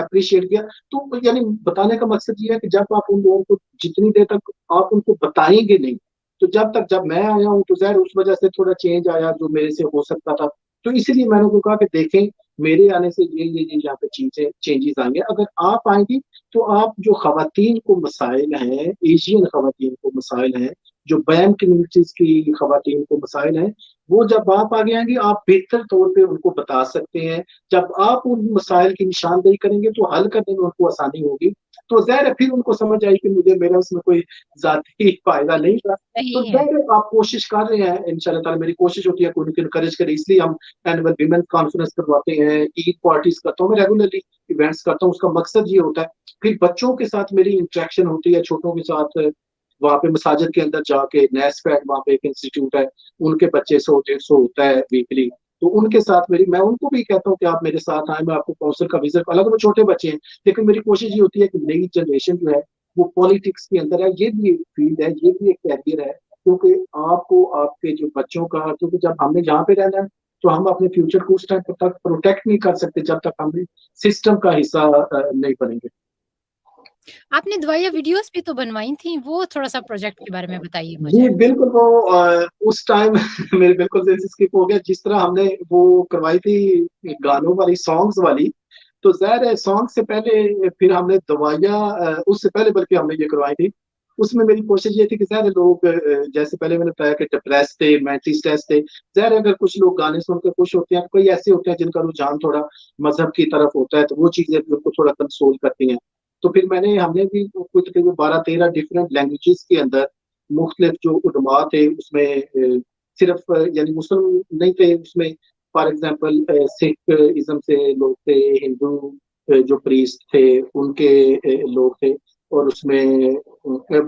अप्रिशिएट किया। तो यानी बताने का मकसद ये है कि जब आप उन लोगों को, जितनी देर तक आप उनको बताएंगे नहीं, तो जब मैं आया हूँ तो जहर उस वजह से थोड़ा चेंज आया जो मेरे से हो सकता था। तो इसीलिए मैंने उनको कहा कि देखें, मेरे आने से ये यहाँ पे चीजें चेंजेस आएंगे। अगर आप आएंगी तो आप जो खवातीन को मसाइल हैं, एशियन खवातीन को मसाइल हैं, जो बैन कम्युनिटीज की खवातीन को मसाइल हैं, वो जब आप आगे आएंगे आप बेहतर तौर पे उनको बता सकते हैं। जब आप उन मसाइल की निशानदेही करेंगे तो हल करने में उनको आसानी होगी। तो ज़ाहिर है फिर उनको समझ आई कि मुझे मेरा उसमें कोई ज़ाती फायदा नहीं था। तो सही है। ज़ाहिर है आप कोशिश कर रहे हैं, इंशाल्लाह ताला मेरी कोशिश होती है कि उनको इनकरेज करें, इसलिए हम एनुअल विमेन कॉन्फ्रेंस करवाते हैं, ईद पार्टीज करता हूँ, मैं रेगुलरली इवेंट्स करता हूँ। उसका मकसद ये होता है, फिर बच्चों के साथ मेरी इंटरेक्शन होती है, छोटों के साथ वहाँ पे मसाजिद के अंदर जाके नेस्फेड वहाँ पे एक इंस्टीट्यूट है, उनके बच्चे 100-150 होता है वीकली, तो उनके साथ मेरी, मैं उनको भी कहता हूँ कि आप मेरे साथ आए, मैं आपको काउंसिल का विजिट, हालांकि वो छोटे बच्चे हैं, लेकिन मेरी कोशिश ये होती है कि नई जनरेशन जो है वो पॉलिटिक्स के अंदर है, ये भी एक फील्ड है, ये भी एक कैरियर है, क्योंकि आपको आपके जो बच्चों का, क्योंकि जब हमने यहाँ पे रहना है तो हम अपने फ्यूचर को उस टाइम तक प्रोटेक्ट नहीं कर सकते जब तक हम सिस्टम का हिस्सा नहीं बनेंगे। आपने दुआया वीडियोस भी तो बनवाई थी, वो थोड़ा सा प्रोजेक्ट के बारे में बताइए जी मुझे। बिल्कुल, वो उस टाइम मेरे बिल्कुल से स्किप हो गया, जिस तरह हमने वो करवाई थी गानों वाली, सॉन्ग्स वाली, तो ज़ाहिर है सॉन्ग से पहले फिर हमने दवाइयाँ, उससे पहले बल्कि हमने ये करवाई थी। उसमें मेरी कोशिश ये थी कि ज़ाहिर है लोग जैसे पहले मैंने बताया कि डिप्रेस थे, मेंटली स्ट्रेस थे, ज़ाहिर है अगर कुछ लोग गाने सुनकर खुश होते हैं, कोई ऐसे होते हैं जिनका रुझान थोड़ा मजहब की तरफ होता है, तो वो चीज़ें भी उनको थोड़ा कंसोल करती हैं। तो फिर हमने भी कुछ तकरीबन 12-13 डिफरेंट लैंग्वेजेस के अंदर मुख्तलिफ जो उलमा थे उसमें, सिर्फ यानी मुस्लिम नहीं थे उसमें, फॉर एग्जांपल सिख इज्म से लोग थे, हिंदू जो प्रीस्ट थे उनके लोग थे, और उसमें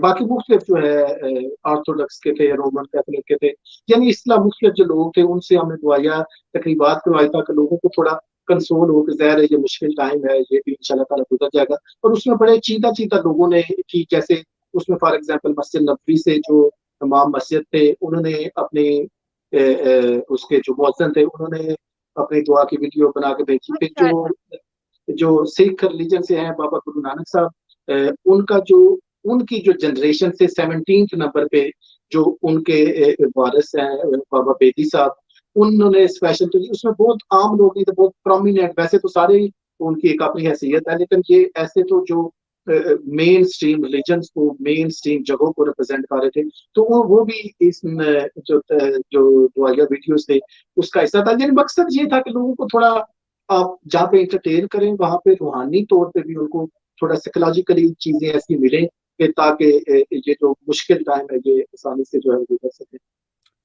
बाकी मुख्तलिफ जो है ऑर्थोडॉक्स के थे, रोमन कैथोलिक के थे, यानी इस तरह मुख्तलिफ जो लोग थे उनसे हमने दुआया तकरीबात करवाई ताकि लोगों को थोड़ा कंसोल हो कि ज़ाहिर है ये मुश्किल टाइम है, ये भी इंशाल्लाह ताला गुजर जाएगा। और उसमें बड़े चीता चीता लोगों ने की, जैसे उसमें फॉर एग्जांपल मस्जिद नबवी से जो इमाम मस्जिद थे उन्होंने अपने उसके जो मुअज्जिन थे उन्होंने अपनी दुआ की वीडियो बना के भेजी। फिर जो माशाल्लाह। जो सिख रिलीजन से हैं बाबा गुरु नानक साहब, उनका जो उनकी जो जनरेशन से 17th नंबर पे जो उनके वारिस हैं बाबा बेदी साहब, उन्होंने स्पेशल, तो उसमें बहुत आम लोग नहीं थे, बहुत प्रोमिनेंट, वैसे तो सारे ही उनकी एक अपनी हैसियत है, लेकिन ये ऐसे तो जो मेन स्ट्रीम रिलीजन्स को, मेन स्ट्रीम जगहों को रिप्रेजेंट कर रहे थे, तो वो भी इस जो दुआया वीडियोस थे उसका हिस्सा था। यानी मकसद ये था कि लोगों को थोड़ा, आप जहाँ पे इंटरटेन करें वहां पे रूहानी तौर पे भी उनको थोड़ा साइकोलॉजिकली चीजें ऐसी मिले कि ताकि ये जो मुश्किल टाइम है ये आसानी से जो है गुजर सके।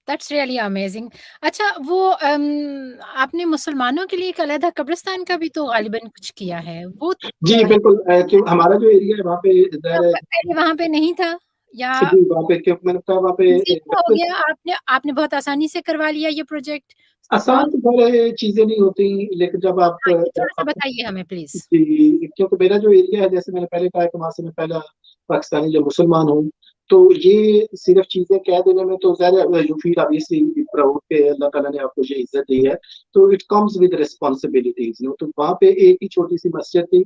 That's really amazing. अच्छा, वो आपने मुसलमानों के लिए एक अलहदा कब्रिस्तान का भी तो गालिबन कुछ किया है, वो जी बिल्कुल, क्यों हमारा जो एरिया है वहाँ पे ज़ाहिर पहले वहां पे नहीं था, या है, जी वहाँ पे क्योंकि मैंने कहा वहाँ इजी पे हो गया, आपने आपने बहुत आसानी से करवा लिया ये प्रोजेक्ट? और आसान तो सारे चीजें नहीं होती, लेकिन जब हाँ, ये थोड़ा सा बताइए हमें प्लीज। जी, क्योंकि मेरा जो एरिया है, जैसे मैंने पहले कहा कि वहां से मैं पहला पाकिस्तानी जो मुसलमान हूँ, तो ये सिर्फ चीजें कह देने में तो ज़्यादा यू फील ऑब्वियसली प्राउड के अल्लाह ताला ने आपको ये इज्जत दी है, तो इट कम्स विद रिस्पॉन्सिबिलिटीज, तो वहाँ पे एक ही छोटी सी मस्जिद थी,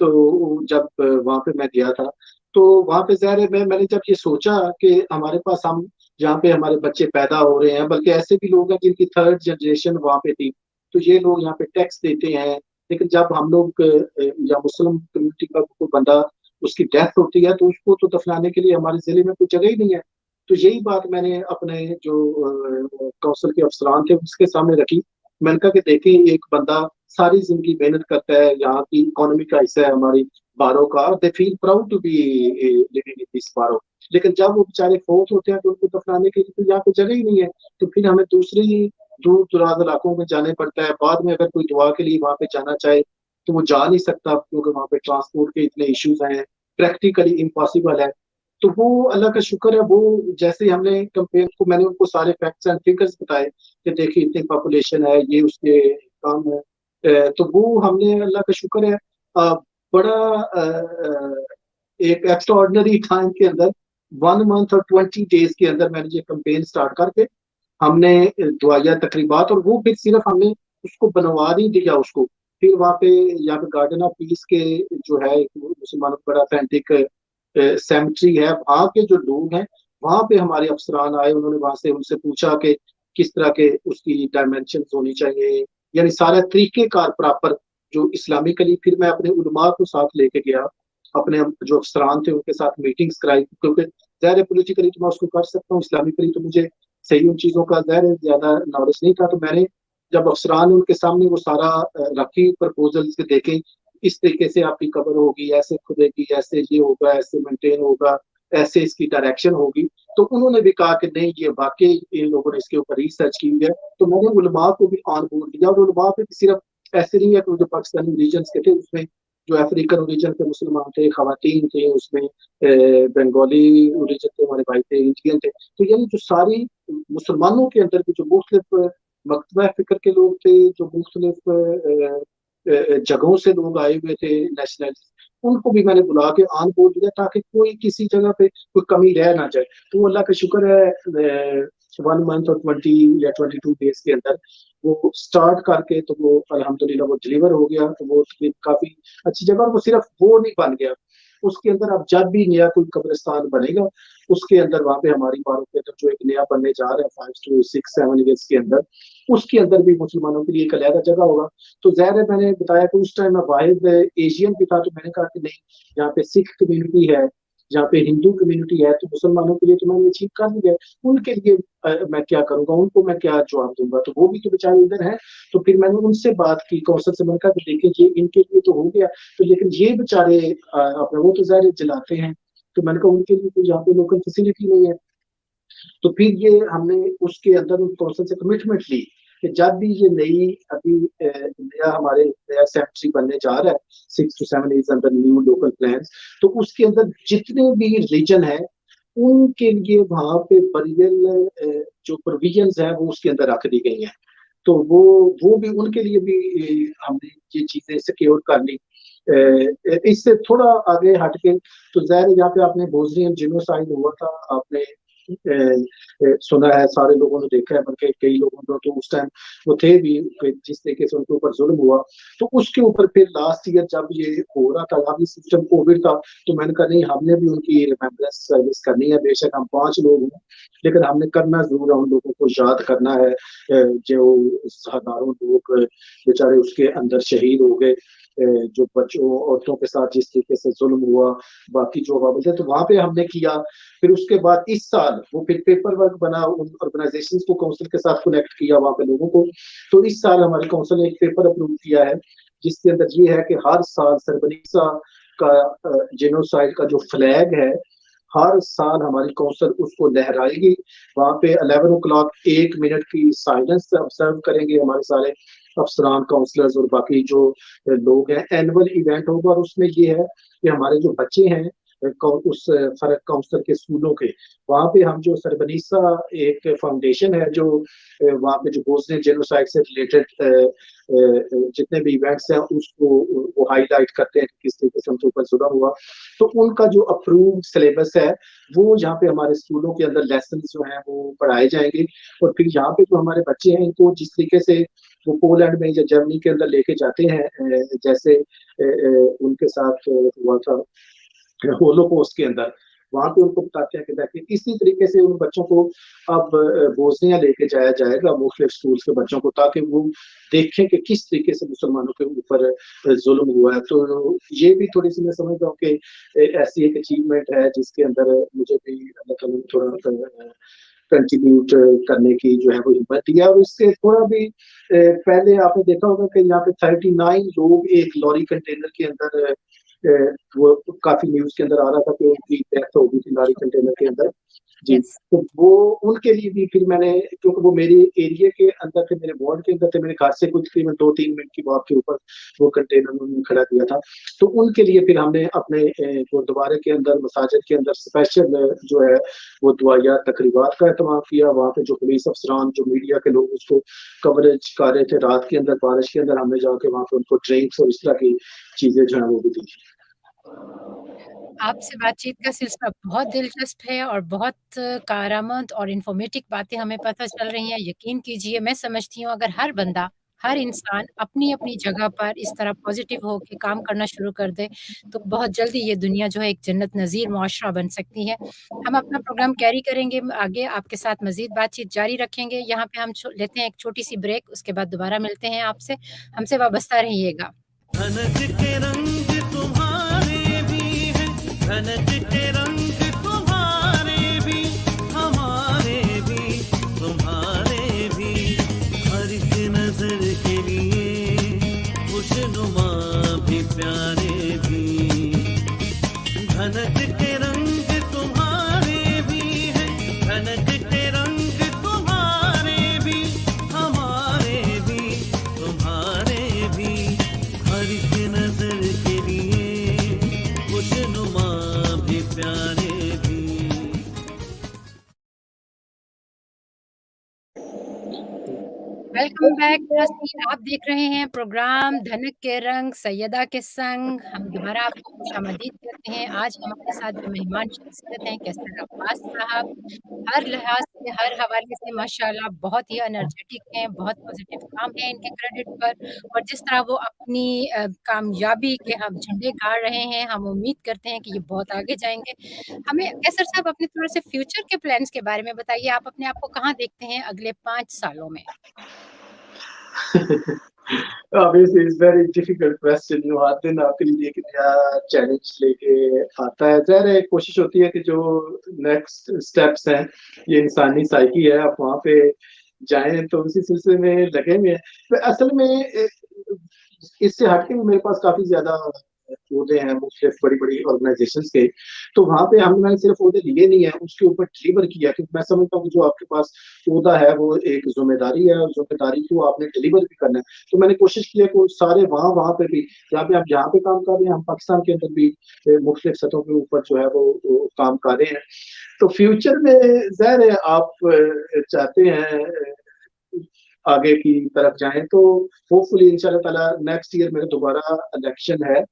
तो जब वहां पे मैं गया था तो वहां पे ज़ाहिर है मैंने जब ये सोचा कि हमारे पास, हम जहाँ पे हमारे बच्चे पैदा हो रहे हैं, बल्कि ऐसे भी लोग हैं जिनकी थर्ड जनरेशन वहां पे थी, तो ये लोग यहाँ पे टैक्स देते हैं, लेकिन जब हम लोग या मुस्लिम कम्युनिटी का कोई बंदा उसकी डेथ होती है तो उसको तो दफनाने के लिए हमारे जिले में कोई जगह ही नहीं है। तो यही बात मैंने अपने जो कौंसिल के अफसरान थे उसके सामने रखी। मैंने कहा कि देखें, एक बंदा सारी जिंदगी मेहनत करता है, यहाँ की इकोनॉमी का हिस्सा है हमारी बारों का, they feel proud to be living in this borough, लेकिन जब वो बेचारे फोर्थ होते हैं तो उनको दफनाने के लिए तो यहाँ पे जगह ही नहीं है, तो फिर हमें दूसरी दूर दराज इलाकों में जाने पड़ता है। बाद में अगर कोई दुआ के लिए वहां पे जाना चाहे तो वो जा नहीं सकता, क्योंकि वहां पे ट्रांसपोर्ट के इतने इश्यूज हैं, प्रैक्टिकली इम्पॉसिबल है। तो वो अल्लाह का शुक्र है, वो जैसे हमने कंपेयर को, मैंने उनको सारे फैक्ट्स एंड फिगर्स बताए कि देखिए इतनी पॉपुलेशन है, ये उसके काम है, तो वो हमने अल्लाह का शुक्र है बड़ा एक एक्स्ट्रा ऑर्डिनरी टाइम के अंदर 1 मंथ और 20 डेज के अंदर मैंने ये कंपेन स्टार्ट करके हमने दुआया तकरीबात, और वो फिर सिर्फ हमने उसको बनवा नहीं दिया उसको, फिर वहाँ पे यहाँ पे गार्डन ऑफ पीस के जो है मुसलमानों का बड़ा ऑथेंटिक सेमेट्री है, वहाँ के जो लोग हैं वहाँ पे हमारे अफसरान आए, उन्होंने वहां से उनसे पूछा कि किस तरह के उसकी डायमेंशन होनी चाहिए, यानी सारा तरीकेकार प्रॉपर जो इस्लामिकली। फिर मैं अपने उलमा को साथ लेके गया, अपने जो अफसरान थे उनके साथ मीटिंग्स कराई, क्योंकि ज़ाहिर है पॉलिटिकली तो मैं उसको कर सकता हूँ, इस्लामिकली तो मुझे सही उन चीज़ों का ज़ाहिर है ज़्यादा नॉलेज नहीं था। तो मैंने जब अफसरान उनके सामने वो सारा रखी प्रपोजल्स देखे, इस तरीके से आपकी कबर होगी, ऐसे खुदेगी, ऐसे ये होगा, ऐसे मेंटेन होगा, ऐसे इसकी डायरेक्शन होगी, तो उन्होंने भी कहा कि नहीं ये वाकई इन लोगों ने इसके ऊपर रिसर्च की है। तो मैंने उलमा को भी ऑन बोर्ड दिया, और उलमा पे भी सिर्फ ऐसे नहीं है कि जो पाकिस्तानी रीजन के थे उसमें जो अफ्रीकन ओरिजिन के मुसलमान थे, खवातीन थे, उसमें बंगाली ओरिजिन के हमारे भाई थे, इंडियन थे। तो यानी जो सारी मुसलमानों के अंदर भी जो मुख्तलिफ मकतबा फिक्र के लोग थे, जो मुख्तलिफ जगहों से लोग आए हुए थे नेशनल, उनको भी मैंने बुला के ऑन बोर्ड दिया ताकि कोई किसी जगह पे कोई कमी रह ना जाए। तो अल्लाह का शुक्र है 1 मंथ और 20 या 22 डेज के अंदर वो स्टार्ट करके तो वो अल्हम्दुलिल्लाह वो डिलीवर हो गया। तो वो काफी अच्छी जगह, और वो सिर्फ वो नहीं बन गया, उसके अंदर अब जब भी नया कोई कब्रिस्तान बनेगा उसके अंदर वहां पे हमारी इमारत के अंदर जो एक नया बनने जा रहा है 5 to 6 7 ईयर्स के अंदर, उसके अंदर भी मुसलमानों के लिए एक अलग जगह होगा। तो ज़ाहिर है मैंने बताया कि उस टाइम मैं वाहिद एशियन भी था, तो मैंने कहा कि नहीं, यहाँ पे सिख कम्युनिटी है, जहाँ पे हिंदू कम्युनिटी है, तो मुसलमानों के लिए तो मैंने अचीव कर लिया है, उनके लिए मैं क्या करूंगा, उनको मैं क्या जवाब दूंगा, तो वो भी तो बेचारे इधर हैं। तो फिर मैंने उनसे बात की, कौंसल से, मैंने कहा कि देखिए ये इनके लिए तो हो गया, तो लेकिन ये बेचारे अपना वो तो ज़ाहिर जलाते हैं, तो मैंने कहा उनके लिए तो यहाँ पे लोकल फैसिलिटी नहीं है। तो फिर ये हमने उसके अंदर उस कौंसल से कमिटमेंट ली कि जब भी ये नई अभी नया हमारे नया सेमेट्री बनने जा रहा है 6 to 7 ईयर्स अंदर न्यू लोकल प्लान, तो उसके अंदर जितने भी रिलीजन है उनके लिए वहां पे बरियल जो प्रोविजंस है वो उसके अंदर रख दी गई हैं। तो वो भी उनके लिए भी हमने ये चीजें सिक्योर कर ली। इससे थोड़ा आगे हटके तो ज़ाहिर यहाँ पे आपने बोजनियन जिनोसाइड हुआ था, आपने सुना है, सारे लोगों ने देखा है, बल्कि कई लोगों ने तो उस टाइम वो थे भी जिस तरीके से उनके ऊपर जुल्म हुआ। तो उसके ऊपर फिर लास्ट ईयर जब ये हो रहा था, अभी सिस्टम कोविड था, तो मैंने कहा नहीं, हमने भी उनकी रिमेम्बरेंस सर्विस करनी है, बेशक हम 5 लोग हैं लेकिन हमने करना जरूर है, उन लोगों को याद करना है जो हजारों लोग बेचारे उसके अंदर शहीद हो गए, जो बच्चों औरतों के साथ जिस तरीके से जुल्म हुआ, बाकी जो अवामिल थे, तो वहां पे हमने किया। फिर उसके बाद इस साल वो फिर पेपर वर्क बना, उन ऑर्गेनाइजेशन को काउंसिल के साथ कनेक्ट किया वहां पे लोगों को। तो इस साल हमारी काउंसिल ने एक पेपर अप्रूव किया है जिसके अंदर ये है कि हर साल सरबनीसा का जेनोसाइड का जो फ्लैग है, हर साल हमारी काउंसिल उसको लहराएगी। वहां पे 11 o'clock 1 मिनट की साइलेंस ऑब्जर्व करेंगे हमारे सारे अफसरान, काउंसलर्स और बाकी जो लोग हैं। एनुअल इवेंट होगा और उसमें ये है कि हमारे जो बच्चे हैं उस फर्क काउंसिल के स्कूलों के, वहाँ पे हम जो सरबनीसा एक फाउंडेशन है जो वहाँ पे जो बोस्नियन जेनोसाइड से रिलेटेड जितने भी इवेंट्स हैं उसको वो हाईलाइट करते हैं कि किस तरीके से उनके ऊपर जुल्म हुआ। तो उनका जो अप्रूव सिलेबस है वो यहाँ पे हमारे स्कूलों के अंदर लेसन जो है वो पढ़ाए जाएंगे। और फिर यहाँ पे जो हमारे बच्चे हैं इनको जिस तरीके से वो पोलैंड में या जर्मनी के अंदर लेके जाते हैं, जैसे उनके साथ हुआ था होलोकॉस्ट के अंदर, वहां पे उनको बताते हैं कि देखिए इसी तरीके से उन बच्चों को अब बोस्निया लेके जाया जाएगा मुख्तलिफ स्कूल के बच्चों को, ताकि वो देखें कि किस तरीके से मुसलमानों के ऊपर जुल्म हुआ है। तो ये भी थोड़ी सी मैं समझता हूँ कि ऐसी एक अचीवमेंट है जिसके अंदर मुझे भी अल्लाह ताला ने थोड़ा कंट्रीब्यूट करने की जो है वो हिम्मत दिया। और इससे थोड़ा भी पहले आपने देखा होगा कि यहाँ पे 39 लोग एक लॉरी कंटेनर के अंदर, वो काफी न्यूज के अंदर आ रहा था कि उनकी डेथ हो गई थी लॉरी कंटेनर के अंदर जी। यस। तो वो उनके लिए भी फिर मैंने, क्योंकि वो मेरे एरिया के अंदर थे, मेरे वार्ड के अंदर थे, मेरे घर से कुछ तकरीबन 2-3 मिनट की वॉक के ऊपर वो कंटेनर उन्होंने खड़ा किया था। तो उनके लिए फिर हमने अपने गुरुद्वारे के अंदर, मसाजिद के अंदर स्पेशल जो है वो दुआया तकरीबात का एहतमाम किया। वहाँ पे जो पुलिस अफसरान, जो मीडिया के लोग उसको कवरेज कर रहे थे, रात के अंदर बारिश के अंदर हमने जाके वहाँ पे उनको ड्रिंक्स और इस तरह की चीजें जो है वो भी दी। आपसे बातचीत का सिलसिला बहुत दिलचस्प है और बहुत कारामद और इन्फॉर्मेटिव बातें हमें पता चल रही हैं। यकीन कीजिए, मैं समझती हूँ अगर हर बंदा, हर इंसान अपनी-अपनी जगह पर इस तरह पॉजिटिव होके काम करना शुरू कर दे, तो बहुत जल्दी ये दुनिया जो है एक जन्नत नज़ीर मुआशरा बन सकती है। हम अपना प्रोग्राम कैरी करेंगे आगे, आपके साथ मज़ीद बातचीत जारी रखेंगे। यहाँ पे हम लेते हैं एक छोटी-सी ब्रेक, उसके बाद दोबारा मिलते हैं आपसे। हमसे वाबस्ता रहिएगा। धनक के रंग तुम्हारे भी हैं, धनक के रंग तुम्हारे धनक के रंग तुम्हारे भी हैं, धनक के रंग तुम्हारे भी, हमारे भी, तुम्हारे भी, हर एक नजर के लिए खुशनुमा भी प्यारे भी। वेलकम बैक नाज़रीन, आप देख रहे हैं प्रोग्राम धनक के रंग सैयदा के संग। हम दोबारा आपको खुशामदीद कहते हैं। आज हमारे साथ जो मेहमान शख्सियत हैं कैसर अब्बास साहब, हर लिहाज से, हर हवाले से माशाल्लाह बहुत ही एनर्जेटिक हैं, बहुत पॉजिटिव काम है इनके क्रेडिट पर, और जिस तरह वो अपनी कामयाबी के हम झंडे गाड़ रहे हैं, हम उम्मीद करते हैं कि ये बहुत आगे जाएंगे। हमें कैसर साहब अपने थोड़े से फ्यूचर के प्लान्स के बारे में बताइए। आप अपने आप को कहाँ देखते हैं अगले 5 सालों में? Obviously, it's very difficult question. जो हर दिन आपके लिए एक नया चैलेंज लेके आता है। ज़ाहिर है कोशिश होती है कि जो नेक्स्ट स्टेप्स हैं, ये इंसानी साइकी है, आप वहाँ पे जाएं, तो उसी सिलसिले में लगे हुए हैं। तो असल में इससे हटके भी मेरे पास काफी ज्यादा ओहदे हैं मुख्तलिफ बड़ी बड़ी ऑर्गेनाइजेशंस के, तो वहाँ पे मैंने सिर्फ ओहदे लिए नहीं है, उसके ऊपर डिलीवर किया, क्योंकि मैं समझता हूँ कि जो आपके पास ओहदा है वो एक जिम्मेदारी है, और जिम्मेदारी को आपने डिलीवर भी करना है। तो मैंने कोशिश की है कि सारे वहाँ पे भी, जहाँ पे आप जहाँ पे काम कर रहे हैं, हम पाकिस्तान के अंदर भी मुख्तलिफ सतहों के ऊपर जो है वो काम कर रहे हैं। तो फ्यूचर में ज़ाहिर है आप चाहते हैं आगे की तरफ जाएं, तो होपफुली इंशाल्लाह ताला नेक्स्ट ईयर मेरा दोबारा इलेक्शन है,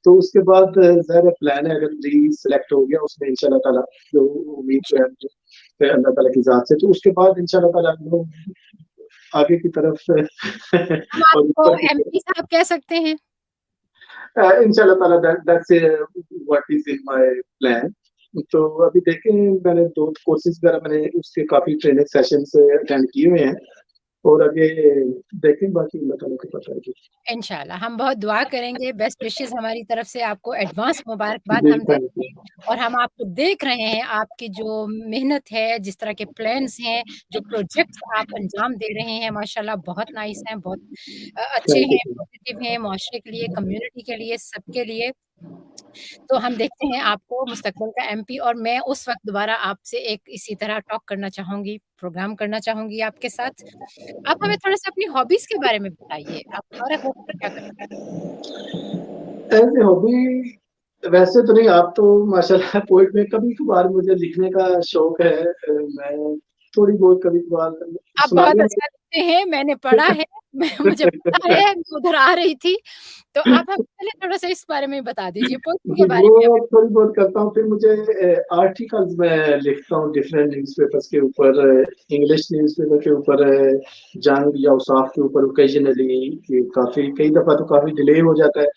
तो उसके बाद ज़ाहिर प्लान है, अगर री सिलेक्ट हो गया उसमें इंशाल्लाह ताला, जो उम्मीद जो है मुझे अल्लाह ताला की ज़ात से, तो उसके बाद इंशाल्लाह ताला लोग आगे की तरफ हम और आपको ऊपर की एमपी साहब कह सकते हैं? इंशाल्लाह ताला that's what is in my plan. तो अभी देखें, मैंने 2 कोर्सेज वगैरह मैंने उसके काफी ट्रेनिंग सेशंस अटेंड किए हुए हैं, और आगे देखें, बाकी अल्लाह ताला को पता है जी। इंशाल्लाह हम बहुत दुआ करेंगे, बेस्ट विशेस हमारी तरफ से आपको, एडवांस मुबारकबाद जी, हम थैंक देते यू। हैं। और हम आपको देख रहे हैं, आपकी जो मेहनत है, जिस तरह के प्लान्स हैं, जो प्रोजेक्ट्स आप अंजाम दे रहे हैं, माशाल्लाह बहुत नाइस हैं, बहुत अच्छे थैंक हैं, यू। पॉजिटिव हैं, मुआशरे के लिए, कम्युनिटी के लिए, सबके लिए। तो हम देखते हैं आपको मुस्तकबिल का एमपी, और मैं उस वक़्त दोबारा आपसे एक इसी तरह टॉक करना चाहूँगी, प्रोग्राम करना चाहूँगी आपके साथ। आप हमें थोड़ा-सा अपनी हॉबीज़ के बारे में बताइए, आप फारग होकर क्या करते हैं? एज़ ए हॉबी वैसे तो नहीं, आप तो माशाल्लाह पोएट में, कभी-कभार मुझे लिखने का शौक है। मैं थोड़ी बहुत कभी-कभार आप बहुत सुनाइए। अच्छा लिखते हैं, मैंने पढ़ा है, मुझे पता है, मैं उधर आ रही थी। तो आप हमें पहले थोड़ा-सा इस बारे में बता दीजिए, पोएट्री के जी, बारे में हमें। वो थोड़ी बहुत करता हूँ। फिर मुझे आर्टिकल्स मैं लिखता हूँ डिफरेंट न्यूज़पेपर्स के ऊपर, इंग्लिश न्यूज़पेपर के ऊपर, जंग या औसाफ के ऊपर ओकेजनली, काफ़ी कई दफ़ा तो काफ़ी डिले हो जाता है।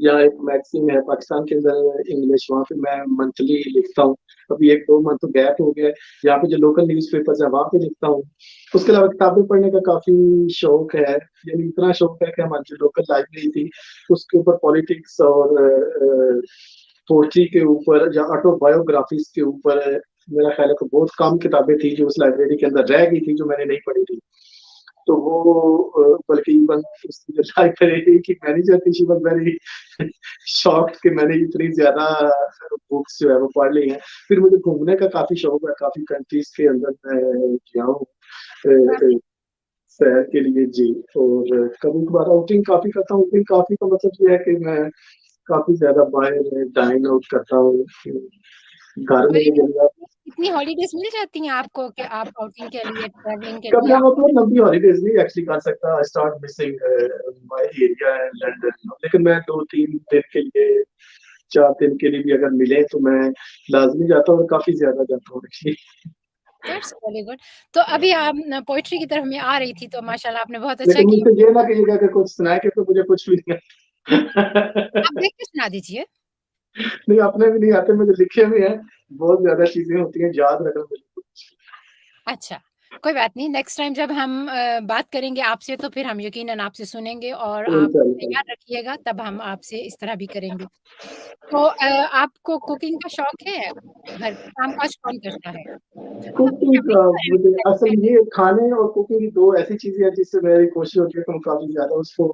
या एक मैगज़ीन है पाकिस्तान के अंदर इंग्लिश, वहाँ पे मैं मंथली लिखता हूँ। अभी 1-2 मंथ तो गैप हो गया है। यहाँ पे जो लोकल न्यूज़पेपर्स हैं वहाँ पे लिखता हूँ। उसके अलावा किताबें पढ़ने का काफ़ी शौक है। यानी इतना शौक है कि हमारी जो लोकल लाइब्रेरी थी, उसके ऊपर पॉलिटिक्स और पोएट्री के ऊपर या ऑटोबायोग्राफीज के ऊपर, मेरा ख्याल है कि बहुत कम किताबें थी जो उस लाइब्रेरी के अंदर रह गई थी, जो मैंने नहीं पढ़ी थी। तो वो बल्कि इवन उसकी जो लाइब्रेरी की मैनेजर थी, शी वाज वेरी शॉक्ड कि मैंने इतनी ज्यादा बुक्स जो है वो पढ़ ली हैं। फिर मुझे घूमने का काफी शौक है, काफी कंट्रीज के अंदर मैं गया हूँ सैर के लिए जी। और कभी कभार आउटिंग काफी करता हूँ। आउटिंग काफी का मतलब ये है कि मैं काफी ज्यादा बाहर डाइन आउट करता हूँ। घर में हॉलिडेज़ जब कितनी हॉलिडेज़ मिल जाती हैं आपको कि आप आउटिंग के लिए, ट्रैवलिंग के लिए कभी आप? मैं तो लंबी हॉलीडेज नहीं एक्चुअली कर सकता। I start missing my area in London, लेकिन मैं 2-3 दिन के लिए, 4 दिन के लिए भी अगर मिले तो मैं लाजमी जाता हूँ, और काफी ज्यादा जाता हूँ एक्चुअली। That's very good. तो अभी आप पोएट्री की तरफ मैं आ रही थी, तो माशाल्लाह आपने बहुत अच्छा लेकिन किया। मुझसे ये ना कहिएगा कि कुछ सुनाए, क्योंकि मुझे कुछ भी नहीं आप आता। देख के सुना दीजिए। नहीं, अपने भी नहीं आते, मुझे लिखे भी हैं। बहुत ज्यादा चीजें होती हैं, याद रखना मुझे। अच्छा, कोई बात नहीं, नेक्स्ट टाइम जब हम बात करेंगे आपसे तो फिर हम यकीनन आपसे सुनेंगे और आप इंशाल्लाह। तैयार रखिएगा, तब हम आपसे इस तरह भी करेंगे। तो आपको कुकिंग का शौक है? घर का काम-काज कौन करता है? मतलब कुकिंग का मुझे असल फैमिली में ये खाने और कुकिंग दो ऐसी चीजें हैं जिससे मेरी कोशिश होती है कि मैं काफी ज्यादा उसको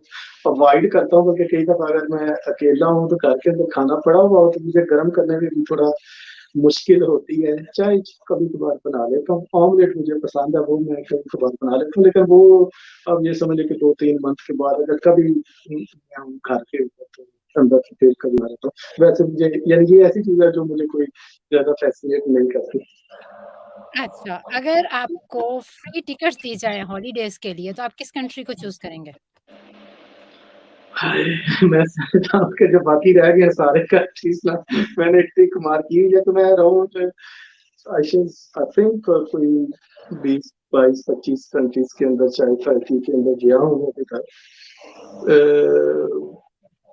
अवॉइड करता हूँ, क्योंकि कई दफा अगर मैं अकेला हूँ तो घर के अंदर खाना पड़ा हुआ हो तो मुझे गर्म करने में भी थोड़ा मुश्किल होती है। चाय कभी कभार बना लेता हूँ, ऑमलेट मुझे पसंद है, वो मैं कभी कभार बना लेता हूँ, लेकिन वो अब ये समझ लीजिए कि 2-3 मंथ के बाद अगर कभी मैं घर के ऊपर तो अंदर से तेल कभी आ जाता हूँ। वैसे मुझे यानी ये ऐसी चीज है जो मुझे कोई ज्यादा फैसिनेट नहीं करती। अच्छा, अगर आपको फ्री टिकट्स दी जाएँ हॉलिडेज़ के लिए, तो आप किस कंट्री को चूज़ करेंगे? हाय, मैं समझता हूँ कि जो बाकी रह गए सारे कंट्रीज ना, मैंने टिक मार की है तो मैं अराउंड आई थिंक कोई 20-22-25 कंट्रीज के अंदर चाहे 30 के अंदर गया हूँ अभी तक।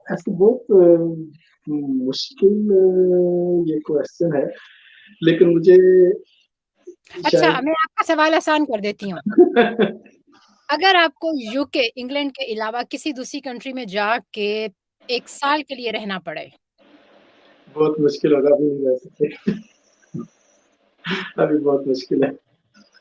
ऐसे बहुत मुश्किल ये क्वेश्चन है, लेकिन मुझे अच्छा, शायद मैं आपका सवाल आसान कर देती हूँ। अगर आपको यूके, इंग्लैंड के अलावा किसी दूसरी कंट्री में जाके 1 साल के लिए रहना पड़े, बहुत मुश्किल होगा, अभी नहीं रह सकते। अभी बहुत मुश्किल है।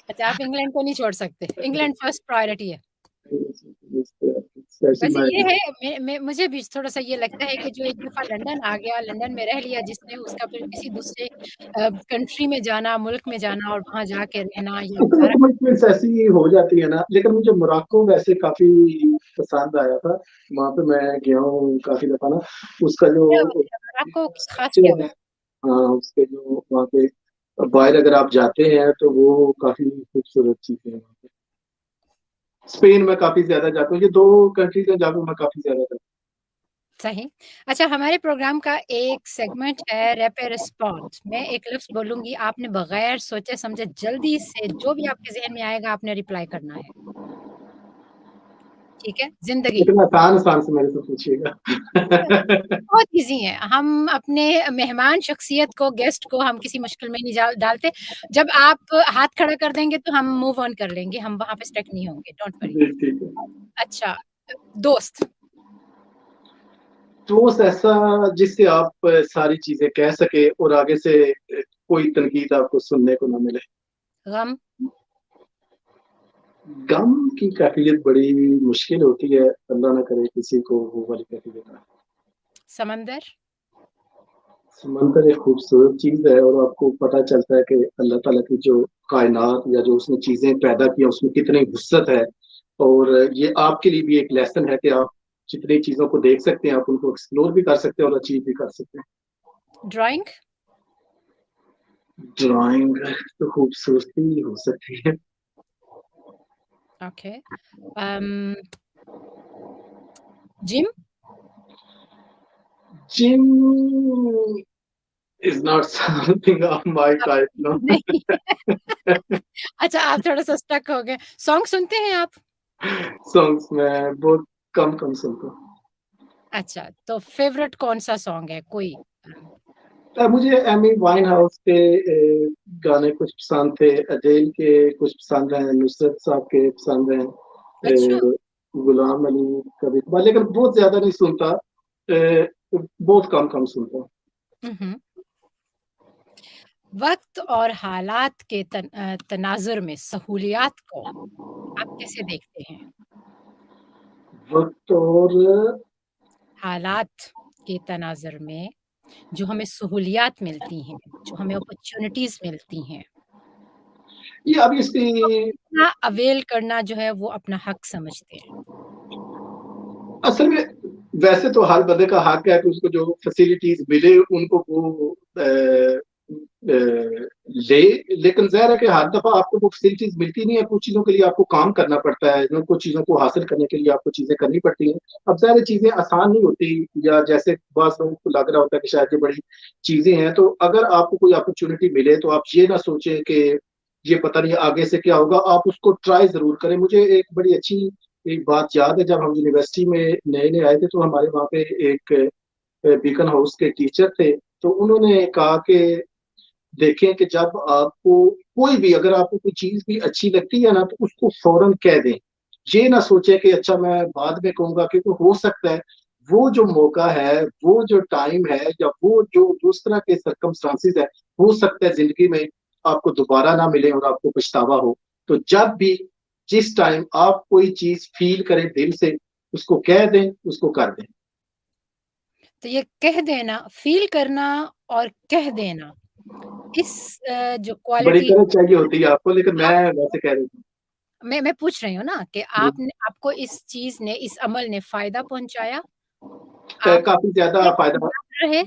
अच्छा आप इंग्लैंड को नहीं छोड़ सकते, इंग्लैंड फर्स्ट प्रायोरिटी है। स्पेशल वैसे माय ये है मैं मुझे भी थोड़ा-सा ये लगता है कि जो एक दफ़ा लंदन आ गया, लंदन में रह लिया जिसने उसका फिर किसी दूसरे कंट्री में जाना, मुल्क में जाना और वहाँ जाके रहना या गुज़ारा कमिटमेंट्स ऐसी हो जाती है ना, लेकिन मुझे मोरक्को वैसे काफी पसंद आया था। वहां पे मैं गया हूँ काफी दफा ना, उसका जो क्या बात है, मोरक्को ख़ास क्या स्ट्रक्चर है, बात? हाँ उसके जो वहाँ पे बाहर अगर आप जाते हैं तो वो काफी खूबसूरत चीजें हैं वहाँ पे। स्पेन में काफी ज्यादा जाता हूँ, ये दो कंट्रीज हैं जहाँ पे मैं काफी ज्यादा जाता सही। अच्छा हमारे प्रोग्राम का एक सेगमेंट है रैपिड रिस्पॉन्स। मैं एक लफ्ज़ बोलूँगी, आपने बगैर सोचे समझे जल्दी से जो भी आपके ज़हन में आएगा आपने रिप्लाई करना है। ठीक है? हूँ। ज़िंदगी। इतना आसान आसान से मेरे से पूछिएगा। बहुत ईज़ी है। हम अपने मेहमान शख्सियत को, गेस्ट को हम किसी मुश्किल में नहीं डालते। जब आप हाथ खड़ा कर देंगे तो हम मूव ऑन कर लेंगे। हम वहाँ पे स्टक नहीं होंगे, डोंट वरी। जी ठीक है। अच्छा, दोस्त, दोस्त ऐसा जिससे आप सारी चीजें कह सके और आगे से कोई तनकीद आपको सुनने को ना मिले। गम, गम की कैफियत बड़ी मुश्किल होती है, अल्लाह ना करे किसी को वो वाली कैफियत आए। समंदर, समंदर एक खूबसूरत चीज है और आपको पता चलता है कि अल्लाह ताला की जो कायनात या जो उसने चीजें पैदा की हैं, उसमें कितनी वुसअत है। और ये आपके लिए भी एक लेसन है कि आप जितनी चीजों को देख सकते हैं आप उनको एक्सप्लोर भी कर सकते हैं और अचीव भी कर सकते हैं। ड्राइंग, ड्राइंग तो खूबसूरती हो सकती है। Okay. Um, gym? Gym is not something of my type no. नहीं। अच्छा आप थोड़ा-सा स्टक हो गए। सॉन्ग सुनते हैं आप? सॉन्ग्स में बहुत कम कम सुनता हूँ। अच्छा, तो फ़ेवरेट कौन-सा सॉन्ग है कोई? मुझे एमी वाइन हाउस के गाने कुछ पसंद थे, अडेल के कुछ पसंद हैं, नुसरत साहब के पसंद हैं, अच्छा। गुलाम अली कभी कभार, लेकिन बहुत ज्यादा नहीं सुनता, बहुत कम कम सुनता हूँ। हुँ, हुँ। वक़्त और हालात के तनाज़ुर में सहूलियात को आप कैसे देखते हैं? वक्त और हालात के तनाज़ुर में जो हमें सहूलियात मिलती हैं, जो हमें अपॉर्च्युनिटीज़ मिलती हैं, ये अभी इसकी अपना अवेल करना जो है वो अपना हक समझते हैं। असल में वैसे तो हर बंदे का हक है कि उसको जो फैसिलिटीज मिले उनको वो ले, लेकिन ज़ाहिर है कि हर दफा आपको वो फैसिलिटीज मिलती नहीं है, कुछ चीजों के लिए आपको काम करना पड़ता है, कुछ चीजों को हासिल करने के लिए आपको चीजें करनी पड़ती हैं। अब ज़ाहिर चीजें आसान नहीं होती, या जैसे बास लोगों को लग रहा होता है कि शायद ये बड़ी चीजें हैं, तो अगर आपको कोई अपॉर्चुनिटी मिले तो आप ये ना सोचें कि ये पता नहीं आगे से क्या होगा, आप उसको ट्राई जरूर करें। मुझे एक बड़ी अच्छी एक बात याद है, जब हम यूनिवर्सिटी में नए नए आए थे तो हमारे वहाँ पे एक बीकन हाउस के टीचर थे, तो उन्होंने कहा कि देखें कि जब आपको कोई भी अगर आपको कोई चीज भी अच्छी लगती है ना, तो उसको फौरन कह दें। ये ना सोचे कि अच्छा मैं बाद में कहूंगा, क्योंकि हो सकता है वो जो मौका है, वो जो टाइम है, या वो जो उस तरह के सर्कमस्टांसिस है, हो सकता है जिंदगी में आपको दोबारा ना मिले और आपको पछतावा हो। तो जब भी, जिस टाइम आप कोई चीज फील करें दिल से, उसको कह दें, उसको कर दें। तो ये कह देना, फ़ील करना और कह देना, इस जो बड़ी क्वालिटी तरह चाहिए होती है आपको, लेकिन मैं आप वैसे कह रही मैं पूछ रही हूँ ना कि हूँ। आपको इस चीज़ ने, इस अमल ने फ़ायदा पहुँचाया? आप काफी ज्यादा फायदा, याद रहे?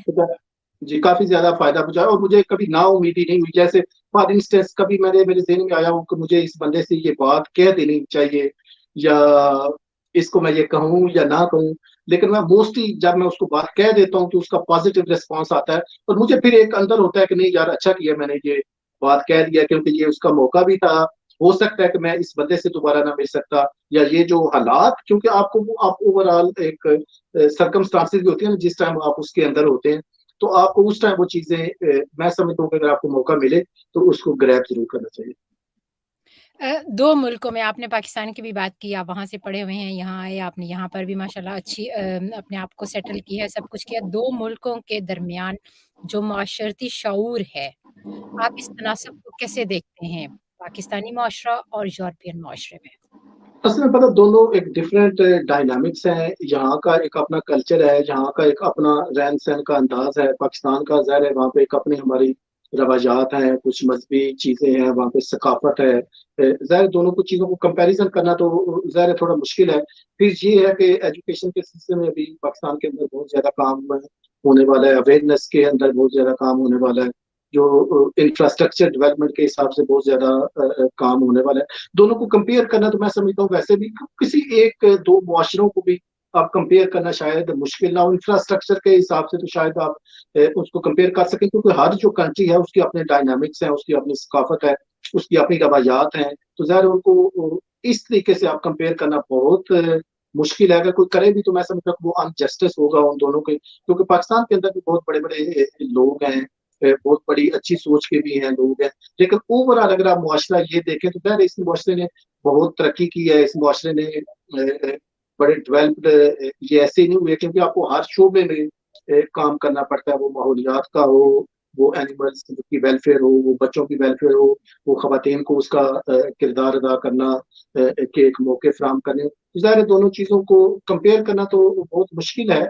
जी काफी ज्यादा फायदा पहुंचा, और मुझे कभी ना उम्मीदी नहीं हुई। जैसे फॉर इंस्टेंस कभी मेरे जहन में आया हो कि मुझे इस बंदे से ये बात कह देनी चाहिए, या इसको मैं ये कहूँ या ना कहूँ, लेकिन मैं मोस्टली जब मैं उसको बात कह देता हूँ तो उसका पॉजिटिव रिस्पॉन्स आता है, और मुझे फिर एक अंदर होता है कि नहीं यार, अच्छा किया मैंने ये बात कह दिया, क्योंकि ये उसका मौका भी था। हो सकता है कि मैं इस बंदे से दोबारा ना मिल सकता, या ये जो हालात, क्योंकि आपको वो आप ओवरऑल एक सरकमस्टांसिस भी होती है ना, जिस टाइम आप उसके अंदर होते हैं, तो आपको उस टाइम वो चीजें, मैं समझता हूँ कि अगर आपको मौका मिले तो उसको ग्रैब जरूर करना चाहिए। 2 मुल्कों में आपने पाकिस्तान की भी बात की, आप वहाँ से पढ़े हुए हैं, यहाँ आए, आपने यहाँ पर भी माशाल्लाह अच्छी अपने आप को सेटल किया है, सब कुछ किया। 2 मुल्कों के दरमियान जो माशरती शऊर है, आप इस तनासब को कैसे देखते हैं? पाकिस्तानी मुआशरा और यूरोपियन मुआशरे में? असल में पता, दोनों एक डिफरेंट डायनामिक्स हैं। यहाँ का एक अपना कल्चर है, यहाँ का एक अपना रहन सहन का अंदाज है। पाकिस्तान का ज़ाहिर है वहाँ पे एक अपनी हमारी रवाजात हैं, कुछ मजहबी चीज़ें हैं, वहाँ पे सकाफत है। ज़ाहिर दोनों कुछ चीज़ों को कंपैरिजन करना तो ज़ाहिर थोड़ा मुश्किल है। फिर ये है कि एजुकेशन के सिलसिले में अभी पाकिस्तान के अंदर बहुत ज़्यादा काम होने वाला है, अवेयरनेस के अंदर बहुत ज़्यादा काम होने वाला है, जो इंफ्रास्ट्रक्चर डेवलपमेंट के हिसाब से बहुत ज़्यादा काम होने वाला है। दोनों को कंपेयर करना तो मैं समझता हूँ वैसे भी किसी एक दो मुआशरों को भी आप कंपेयर करना शायद मुश्किल ना हो। इंफ्रास्ट्रक्चर के हिसाब से तो शायद आप उसको कंपेयर कर सकें, क्योंकि हर जो कंट्री है उसकी अपने डायनामिक्स हैं, उसकी अपनी सकाफत है, उसकी अपनी रवायात हैं। तो ज़ाहिर उनको इस तरीके से आप कंपेयर करना बहुत मुश्किल है। अगर कोई करे भी तो मैं समझता हूँ वो अनजस्टिस होगा उन दोनों के, क्योंकि पाकिस्तान के अंदर भी बहुत बड़े बड़े लोग हैं, बहुत बड़ी अच्छी सोच के भी हैं लोग हैं। लेकिन ओवरऑल अगर आप मुआशरा ये देखें तो खैर इस मुआशरे ने बहुत तरक्की की है। इस मुआशरे ने बड़े डेवलप्ड, ये ऐसे ही नहीं हुए, क्योंकि आपको हर शोबे में काम करना पड़ता है, वो माहौलियात का हो, वो एनिमल्स की वेलफेयर हो, वो बच्चों की वेलफेयर हो, वो खवातीन को उसका किरदार अदा करना, के एक मौके फराम करने। तो ज़ाहिर है दोनों चीज़ों को कंपेयर करना तो बहुत मुश्किल है,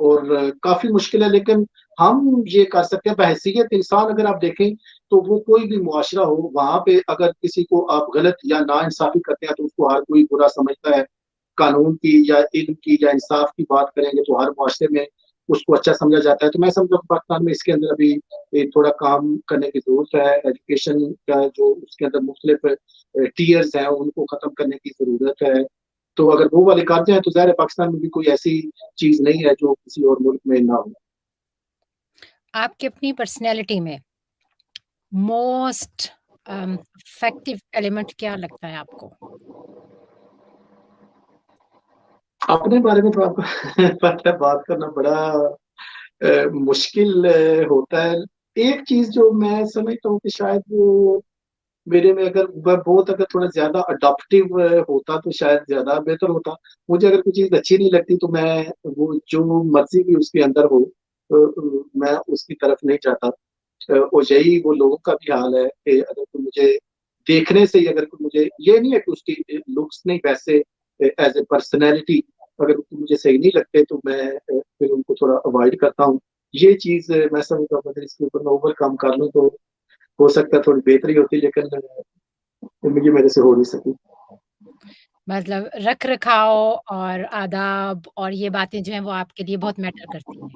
और काफी मुश्किल है। लेकिन हम ये कर सकते हैं बहैसियत इंसान, अगर आप देखें तो वो कोई भी मुआशरा हो, वहां पे अगर किसी को आप गलत या ना इंसाफी करते हैं तो उसको हर कोई बुरा समझता है। कानून की या इल्म की या इंसाफ की बात करेंगे तो हर मुआशरे में उसको अच्छा समझा जाता है। तो मैं समझता हूँ पाकिस्तान में इसके अंदर अभी थोड़ा काम करने की जरूरत है। एजुकेशन का जो उसके अंदर मुख्तलिफ टीयर्स हैं उनको खत्म करने की जरूरत है। तो अगर वो वाले कर जाए तो ज़ाहिर है पाकिस्तान में भी कोई ऐसी चीज नहीं है जो किसी और मुल्क में ना हो। आपकी अपनी पर्सनैलिटी में मोस्ट इफेक्टिव एलिमेंट क्या लगता है आपको? अपने बारे में तो आपको पता है, बात करना बड़ा मुश्किल होता है। एक चीज जो मैं समझता हूँ कि शायद वो मेरे में, अगर मैं बहुत अगर थोड़ा ज्यादा अडॉप्टिव होता तो शायद ज्यादा बेहतर होता। मुझे अगर कोई चीज अच्छी नहीं लगती तो मैं वो जो मर्जी भी उसके अंदर हो, मैं उसकी तरफ नहीं जाता। और यही वो लोगों का भी हाल है कि अगर कोई मुझे देखने से ही, अगर कोई मुझे, ये नहीं है कि उसकी लुक्स नहीं, वैसे एज ए पर्सनैलिटी अगर वो मुझे सही नहीं लगते तो मैं फिर उनको थोड़ा अवॉइड करता हूँ। ये चीज मैं समझता हूँ अगर इसके ऊपर मैं ओवरकम कर लूँ तो हो सकता है थोड़ी बेहतरी होती, लेकिन ये मेरे से हो नहीं सकी। मतलब रख रखाव और आदाब और ये बातें जो हैं वो आपके लिए बहुत मैटर करती हैं।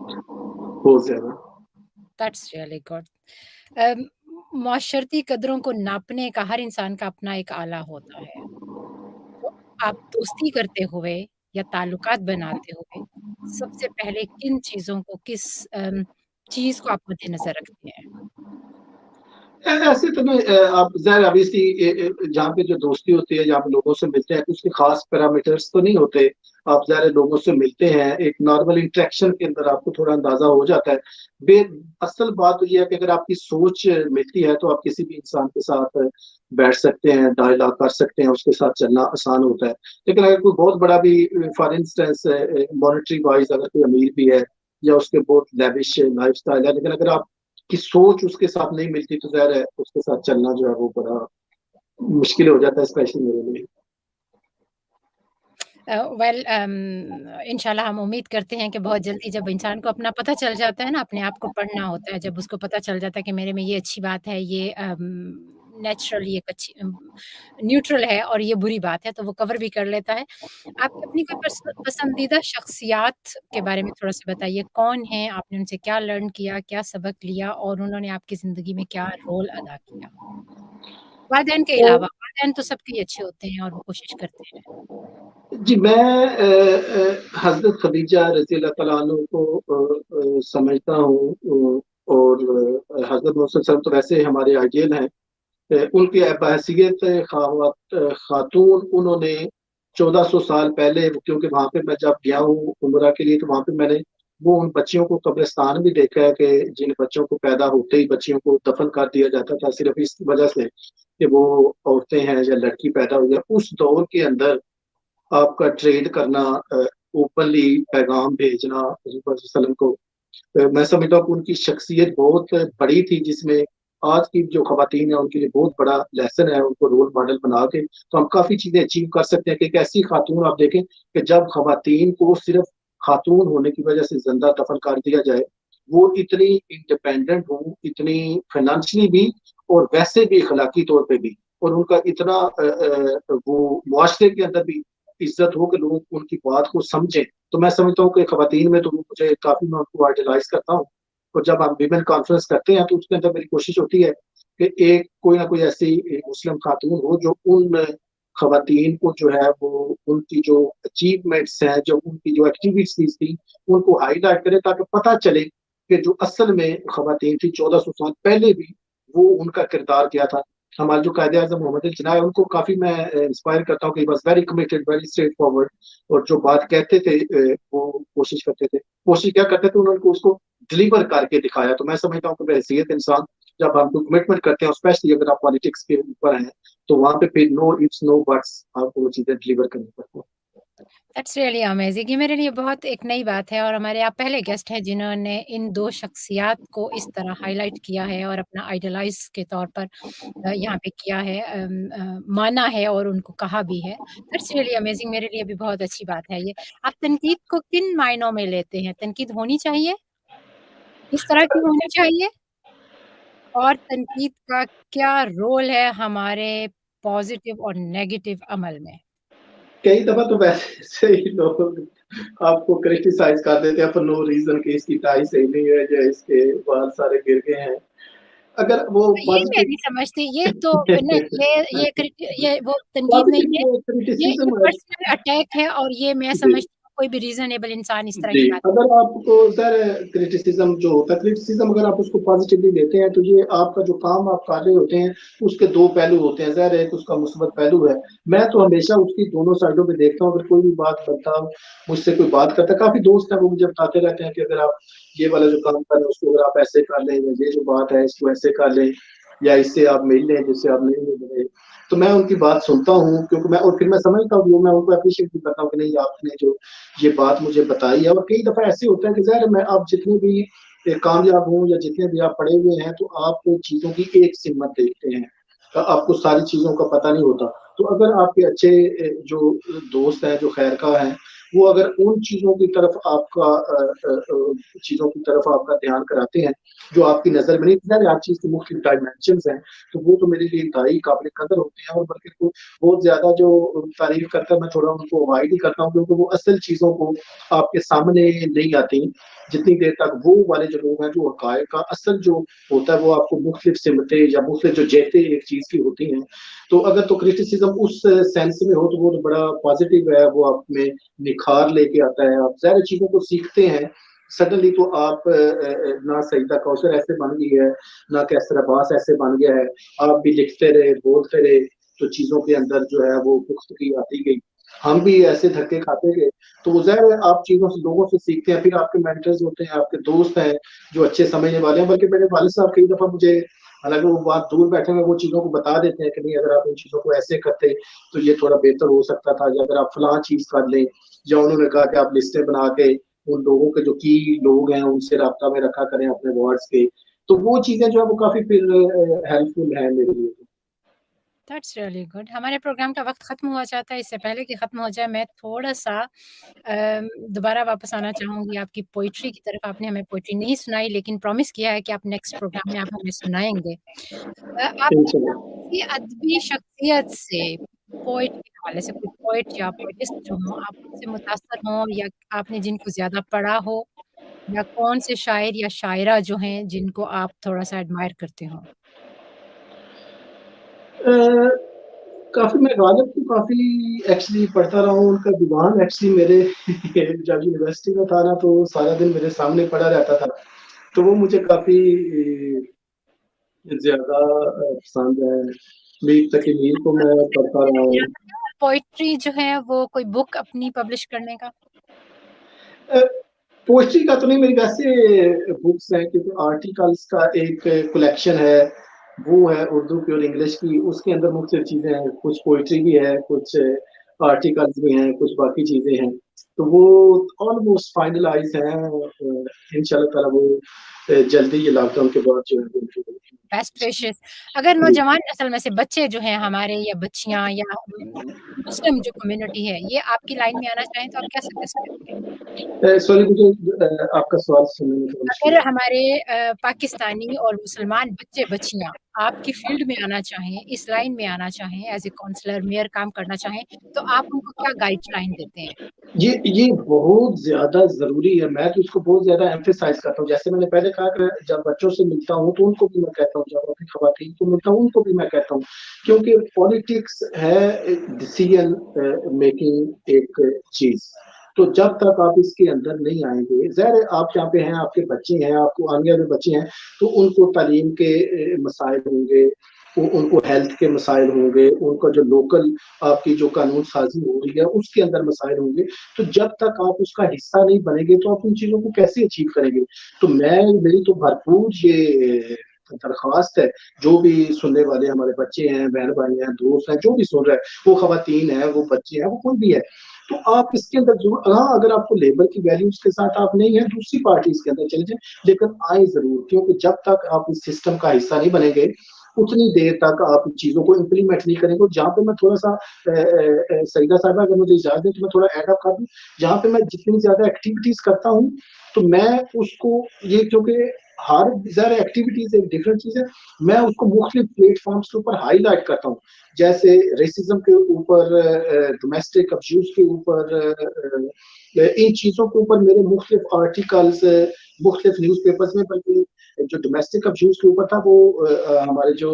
बहुत ज्यादा। That's really good. माशरती कदरों को नापने का हर इंसान का अपना एक आला होता है। तो आप दोस्ती करते हुए या ताल्लुकात बनाते हुए सबसे पहले किन चीज़ों को, किस चीज़ को आप मद्देनज़र रखते हैं? ऐसे तो नहीं, आप ज़ाहिर ऑब्वियसली जहाँ पे जो दोस्ती होती है, जहाँ पे लोगों से मिलते हैं, तो उसके खास पैरामीटर्स तो नहीं होते। आप ज़ाहिर लोगों से मिलते हैं, एक नॉर्मल इंटरेक्शन के अंदर आपको थोड़ा अंदाजा हो जाता है। बे असल बात तो ये है कि अगर आपकी सोच मिलती है तो आप किसी भी इंसान के साथ बैठ सकते हैं, डायलॉग कर सकते हैं, उसके साथ चलना आसान होता है। लेकिन अगर कोई बहुत बड़ा भी, फॉर इंस्टेंस मॉनेटरी वाइज अगर कोई अमीर भी है या उसके बहुत लेविश लाइफ स्टाइल है, लेकिन अगर आप की सोच उसके साथ नहीं मिलती तो ज़ाहिर है उसके साथ चलना जो है वो बड़ा मुश्किल हो जाता है, स्पेशली मेरे लिए। वेल इंशाल्लाह हम उम्मीद करते हैं कि बहुत जल्दी जब इंसान को अपना पता चल जाता है ना, अपने आप को पढ़ना होता है, जब उसको पता चल जाता है कि मेरे में ये अच्छी बात है, ये नेचुरल, ये एक अच्छी न्यूट्रल है और ये बुरी बात है, तो वो कवर भी कर लेता है। आपकी अपनी कोई पसंदीदा शख्सियात के बारे में थोड़ा-सा बताइए, कौन हैं? आपने उनसे क्या लर्न किया, क्या सबक लिया और उन्होंने आपकी ज़िंदगी में क्या रोल अदा किया? वालिदैन के और अलावा, वालिदैन तो सबके ही अच्छे होते हैं और वो कोशिश करते हैं। जी, मैं हज़रत खदीजा रज़ी अल्लाह तआला अन्हा को समझता हूँ, और हज़रत मोहम्मद सल्लल्लाहु अलैहि वसल्लम तो वैसे हमारे आइडियल हैं। उनकी बहैसियत खातून, उन्होंने 1400 साल पहले, क्योंकि वहाँ पे मैं जब गया हूँ उम्रा के लिए, तो वहाँ पे मैंने वो उन बच्चियों को कब्रिस्तान भी देखा है कि जिन बच्चों को पैदा होते ही बच्चियों को दफन कर दिया जाता था, सिर्फ इस वजह से कि वो औरतें हैं या लड़की पैदा हुई है। उस दौर के अंदर आपका ट्रेड करना, ओपनली पैगाम भेजना हज़रत सल्लम को, मैं समझता हूँ कि उनकी शख्सियत बहुत बड़ी थी, जिसमें आज की जो खवातीन है उनके लिए बहुत बड़ा लेसन है। उनको रोल मॉडल बना के तो हम काफ़ी चीज़ें अचीव कर सकते हैं कि एक ऐसी खातून आप देखें कि जब खवातीन को सिर्फ खातून होने की वजह से जिंदा दफन कर दिया जाए, वो इतनी इंडिपेंडेंट हो, इतनी फाइनेंशियली भी और वैसे भी अखलाकी तौर पे भी, और उनका इतना वो मुआशरे के अंदर भी इज्जत हो कि लोग उनकी बात को समझें। तो मैं समझता हूँ कि खवातीन में तो मुझे काफ़ी, मैं उनको आइडलाइज़ करता हूँ। और जब हम विमेन कॉन्फ्रेंस करते हैं तो उसके अंदर मेरी कोशिश होती है कि एक कोई ना कोई ऐसी मुस्लिम खातून हो जो उन खवातीन को जो है वो उनकी जो अचीवमेंट्स हैं, जो उनकी जो एक्टिविटीज़ थी, उनको हाइलाइट करे, ताकि पता चले कि जो असल में खवातीन थी 1400 साल पहले भी, वो उनका किरदार क्या था। हमारे जो कायदे-आज़म मोहम्मद अली जिन्ना है, उनको काफ़ी मैं इंस्पायर करता हूँ कि he was very committed, very straight forward, और जो बात कहते थे वो कोशिश करते थे। कोशिश क्या करते थे, उन्होंने उसको डिलीवर करके दिखाया। तो मैं समझता हूँ कि बहैसियत इंसान, जब हम कमिटमेंट करते हैं, स्पेशली अगर आप पॉलिटिक्स के ऊपर हैं, तो वहाँ पे फिर नो इट्स नो बट्स, आपको वो चीज़ें डिलीवर करनी पड़ती हैं। दैट्स रियली अमेजिंग, ये मेरे लिए बहुत एक नई बात है और हमारे आप पहले गेस्ट हैं जिन्होंने इन 2 शख्सियात को इस तरह हाइलाइट किया है और अपना आइडलाइज़ के तौर पर यहाँ पे किया है, माना है और उनको कहा भी है। दैट्स रियली अमेजिंग, मेरे लिए भी बहुत अच्छी बात है ये। आप तनकीद को किन मायनों में लेते हैं? तनकीद होनी चाहिए? किस तरह की होनी चाहिए? और तनकीद का क्या रोल है हमारे पॉज़िटिव और नेगेटिव अमल में? कई दफ़ा तो वैसे से ही लोग आपको क्रिटिसाइज़ कर देते हैं फॉर नो रीज़न कि इसकी टाई सही नहीं है या इसके बाल सारे गिर गए हैं। अगर वो ये मैं पॉज़िटिव नहीं समझती, ये तो नहीं, ये वो तनकीद नहीं है, पॉज़िटिव ये क्रिटिसिज़्म है। पर्सनल अटैक है और ये मैं जी। समझती हूँ कोई भी रीज़नेबल इंसान इस तरह जी, की बात अगर आपको सर क्रिटिसिज्म जो होता है, क्रिटिसिज्म अगर आप उसको पॉजिटिवली लेते हैं, तो ये आपका जो काम आप कर रहे होते हैं, उसके 2 पहलू होते हैं। ज़ाहिर है, एक उसका मुस्बत पहलू है। मैं तो हमेशा उसकी दोनों साइडों पे देखता हूँ। अगर कोई भी बात बंदा मुझसे कोई बात करता है, काफ़ी दोस्त हैं वो मुझे बताते रहते हैं कि अगर आप ये वाला जो काम कर रहे हैं, उसको अगर आप ऐसे कर लें, या ये जो बात है इसको ऐसे कर लें, या इससे आप मिल लें जिससे आप नहीं मिल रहे। तो मैं उनकी बात सुनता हूँ, क्योंकि मैं, और फिर मैं समझता हूँ, मैं उनको एप्रिशिएट भी करता हूँ कि नहीं, आपने जो ये बात मुझे बताई है। और कई दफ़ा ऐसे होता है कि ज़ाहिर है, मैं, आप जितने भी कामयाब हों या जितने भी आप पढ़े हुए हैं, तो आप चीज़ों की एक सिमत देखते हैं। आपको सारी चीज़ों का पता नहीं होता। तो अगर आपके अच्छे जो दोस्त हैं, जो खैरख़्वाह हैं, वो अगर उन चीज़ों की तरफ आपका चीज़ों की तरफ आपका ध्यान कराते हैं, जो आपकी नज़र में नहीं थी, हर चीज़ की मुख्तलिफ डायमेंशंस हैं, तो वो तो मेरे लिए इंतहाई काबिल कदर होते हैं। और बल्कि को बहुत ज़्यादा जो तारीफ़ करता है, मैं थोड़ा उनको अवॉइड ही करता हूँ, क्योंकि वो असल चीज़ों को आपके सामने नहीं आती। जितनी देर तक वो वाले जो लोग हैं, जो हक़ाइक़ का असल जो होता है, वो आपको मुख्तलिफ सिमतें या मुख्तलिफ जो जहतें एक चीज़ की होती हैं। तो अगर तो क्रिटिसिज़्म उस सेंस में हो, तो वो तो बड़ा पॉज़िटिव है, वो आप में निखार लेके आता है। आप ज़ाहिर चीज़ों को सीखते हैं, सडनली तो आप ना सईदा कौसर ऐसे बन गई है, ना कैसर अब्बास ऐसे बन गया है, आप भी लिखते रहे, बोलते रहे, तो चीजों के अंदर जो है वो पुख्तगी आती गई, हम भी ऐसे धक्के खाते गए। तो ज़ाहिर है आप चीजों से, लोगों से सीखते हैं, फिर आपके मेंटर्स होते हैं, आपके दोस्त हैं जो अच्छे समझने वाले हैं। बल्कि मेरे वालिद साहब कई दफा मुझे, हालांकि वो बात दूर बैठे हुए, वो चीजों को बता देते हैं कि नहीं अगर आप इन चीजों को ऐसे करते तो ये थोड़ा बेहतर हो सकता था, या अगर आप फलां चीज कर लें, या उन्होंने कहा कि आप लिस्टें बना के उन लोगों के जो की लोग हैं उनसे राब्ता में रखा करें अपने वार्ड्स के। तो वो चीजें जो है वो काफी फिर हेल्पफुल है मेरे लिए। That's really good. हमारे प्रोग्राम का वक्त खत्म हुआ चाहता है। इससे पहले कि खत्म हो जाए, मैं थोड़ा सा दोबारा वापस आना चाहूंगी आपकी पोइट्री की तरफ। आपने हमें पोइट्री नहीं सुनाई, लेकिन प्रॉमिस किया है कि आप नेक्स्ट प्रोग्राम में आप हमें सुनाएंगे। आप इंशाल्लाह। किसी अदबी शख्सियत से, पोएट के हवाले से, कोई पोएट या पोएटिस्ट जो हो, आप उनसे मुतासर हो, या आपने जिनको ज्यादा पढ़ा हो, या कौन से शायर या शायरा जो हैं जिनको आप थोड़ा सा एडमायर करते हो? काफी मैं गालिब को काफी एक्चुअली पढ़ता रहा हूँ, उनका दीवान एक्चुअली मेरे जब यूनिवर्सिटी में था ना तो सारा दिन मेरे सामने पड़ा रहता था, तो वो मुझे काफी ज्यादा पसंद है। मीर तकी मीर को मैं पढ़ता रहा हूँ। पोइट्री जो है वो कोई बुक अपनी पब्लिश करने का? पोएट्री का तो नहीं, मेरी वैसे बुक्स हैं, क्योंकि आर्टिकल्स का एक कलेक्शन है, वो है उर्दू की और इंग्लिश की, उसके अंदर मुख्तलिफ चीजें हैं, कुछ पोएट्री भी है, कुछ आर्टिकल्स भी हैं, कुछ बाकी चीजें हैं। तो वो ऑलमोस्ट फाइनलाइज हैं, इंशाल्लाह ताला वो जल्दी ये लॉकडाउन के बाद जो है बेस्ट विशेस। अगर नौजवान नस्ल में से बच्चे जो हैं हमारे, या बच्चियां, या मुस्लिम जो कम्युनिटी है, ये आपकी लाइन में आना चाहें तो आप क्या सजेस्ट करेंगे? सॉरी, मुझे आपका सवाल सुनने में थोड़ा अगर मुश्किल हमारे पाकिस्तानी और मुसलमान बच्चे बच्चियां आपकी फील्ड में आना चाहें, इस लाइन में आना चाहें, एज ए काउंसलर, मेयर काम करना चाहें, तो आप उनको क्या गाइडलाइन देते हैं? है। ये बहुत ज्यादा जरूरी है, मैं तो इसको बहुत ज्यादा एम्फेसाइज करता हूँ। जैसे मैंने पहले कहा कि जब बच्चों से मिलता हूँ तो उनको भी मैं कहता हूँ, जब अपनी खवातीन को मिलता हूँ उनको भी मैं कहता हूँ, क्योंकि पॉलिटिक्स है डिसीजन मेकिंग एक चीज। तो जब तक आप इसके अंदर नहीं आएंगे, ज़ाहिर है आप यहाँ पे हैं, आपके बच्चे हैं, आपको आने वाले बच्चे हैं, तो उनको तालीम के मसाइल होंगे, उनको हेल्थ के मसाइल होंगे, उनका जो लोकल आपकी जो कानून साजी हो रही है उसके अंदर मसाइल होंगे। तो जब तक आप उसका हिस्सा नहीं बनेंगे तो आप उन चीजों को कैसे अचीव करेंगे? तो मेरी तो भरपूर ये दरख्वास्त है, जो भी सुनने वाले हमारे बच्चे हैं, बहन भाई हैं, दोस्त हैं, जो भी सुन रहे हैं, वो खवातीन है, वो बच्चे हैं, वो कोई भी है, तो आप इसके अंदर जरूर, हाँ अगर आपको लेबर की वैल्यूज के साथ आप नहीं है, दूसरी पार्टी इसके अंदर चले जाए, लेकिन आए जरूर, क्योंकि जब तक आप इस सिस्टम का हिस्सा नहीं बनेंगे उतनी देर तक आप चीजों को इम्प्लीमेंट नहीं करेंगे। जहाँ पे मैं थोड़ा सा सईदा साहबा अगर मुझे इजाजत दें तो मैं थोड़ा ऐड अप कर दूं, जहाँ पे मैं जितनी ज्यादा एक्टिविटीज करता हूँ तो मैं उसको, ये क्योंकि हर ज़रा एक्टिविटीज एक डिफरेंट चीज है, मैं उसको मुख्तलिफ प्लेटफॉर्म्स के ऊपर हाईलाइट करता हूँ। जैसे रेसिज्म के ऊपर, डोमेस्टिक अब्यूज के ऊपर, इन चीजों के ऊपर मेरे मुख्तलिफ आर्टिकल्स मुख्तलिफ न्यूज पेपर्स में, बल्कि जो डोमेस्टिक अब्यूज के ऊपर था वो हमारे जो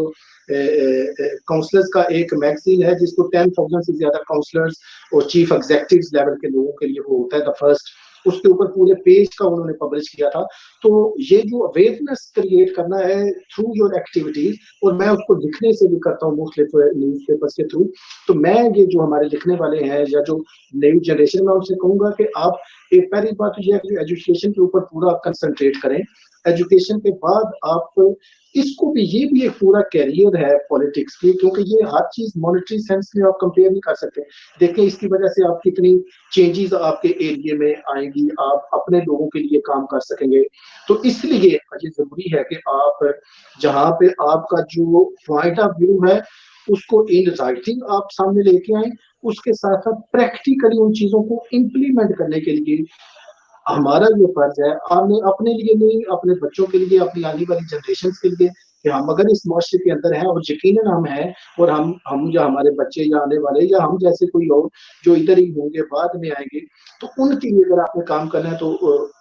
काउंसलर्स का एक मैगजीन है जिसको 10,000 से ज्यादा काउंसलर्स और चीफ एग्जीक्यूटिव लेवल के लोगों के लिए वो होता है द फर्स्ट, उसके ऊपर पूरे पेज का उन्होंने पब्लिश किया था। तो ये जो अवेयरनेस क्रिएट करना है थ्रू योर एक्टिविटीज, और मैं उसको लिखने से भी करता हूँ मुख्तलिफ न्यूज पेपर्स के थ्रू। तो मैं ये जो हमारे लिखने वाले हैं या जो नई जनरेशन में, उनसे कहूंगा कि आप एक पहली बात तो यह है कि एजुकेशन के ऊपर पूरा कंसंट्रेट करें। एजुकेशन के बाद आप इसको भी, ये भी एक पूरा कैरियर है पॉलिटिक्स की, क्योंकि ये हर चीज मॉनेटरी सेंस में आप कंपेयर नहीं कर सकते। देखिए इसकी वजह से आप कितनी चेंजेस आपके एरिया में आएंगी, आप अपने लोगों के लिए काम कर सकेंगे। तो इसलिए ये जरूरी है कि आप जहाँ पे आपका जो पॉइंट ऑफ व्यू है उसको इन राइटिंग आप सामने लेके आए, उसके साथ साथ प्रैक्टिकली उन चीजों को इम्प्लीमेंट करने के लिए हमारा ये फर्ज है, हमने अपने लिए नहीं, अपने बच्चों के लिए, अपनी आने वाली जनरेशन के लिए, कि हम अगर इस मुआशरे के अंदर हैं, और यकीनन हम हैं, और हम या हमारे बच्चे या आने वाले या हम जैसे कोई और जो इधर ही होंगे बाद में आएंगे, तो उनके लिए अगर आपने काम करना है तो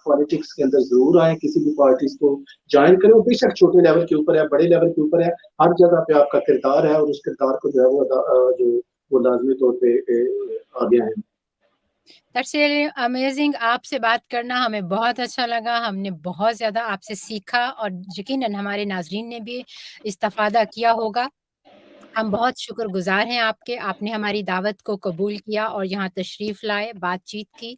पॉलिटिक्स के अंदर जरूर आए, किसी भी पार्टीज को ज्वाइन करें। बेशक छोटे लेवल के ऊपर है, बड़े लेवल के ऊपर है, हर जगह पे आपका किरदार है, और उस किरदार को जो है वो लाजमी तौर पे आगे आए। That's really amazing. आपसे बात करना हमें बहुत अच्छा लगा, हमने बहुत ज़्यादा आपसे सीखा और यकीनन हमारे नाज़रीन ने भी इस्तिफ़ादा किया होगा। हम बहुत शुक्रगुज़ार हैं आपके, आपने हमारी दावत को कबूल किया और यहाँ तशरीफ़ लाए, बातचीत की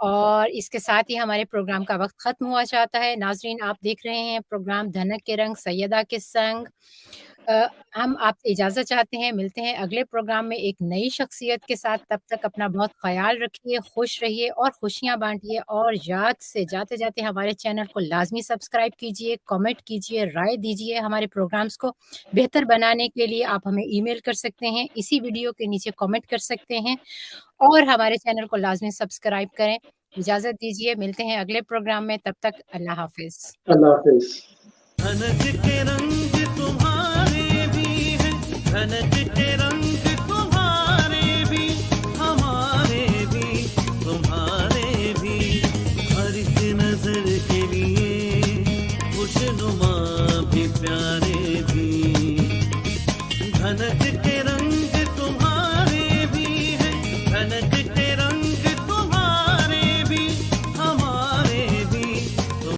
और इसके साथ ही हमारे प्रोग्राम का वक़्त ख़त्म हुआ चाहता है। नाज़रीन, आप देख रहे हैं प्रोग्राम धनक के रंग सैयदा के संग। हम आपसे इजाज़त चाहते हैं, मिलते हैं अगले प्रोग्राम में एक नई शख्सियत के साथ। तब तक अपना बहुत ख़याल रखिए, खुश रहिए और खुशियाँ बाँटिए और याद से जाते-जाते हमारे चैनल को लाज़मी सब्सक्राइब कीजिए, कमेंट कीजिए, राय दीजिए। हमारे प्रोग्राम्स को बेहतर बनाने के लिए आप हमें ईमेल कर सकते हैं, इसी वीडियो के नीचे कमेंट कर सकते हैं और हमारे चैनल को लाज़मी सब्सक्राइब करें। इजाज़त दीजिए, मिलते हैं अगले प्रोग्राम में, तब तक अल्लाह हाफ़िज़। अल्लाह हाफ़िज़। धनक के रंग तुम्हारे भी हैं, धनक के रंग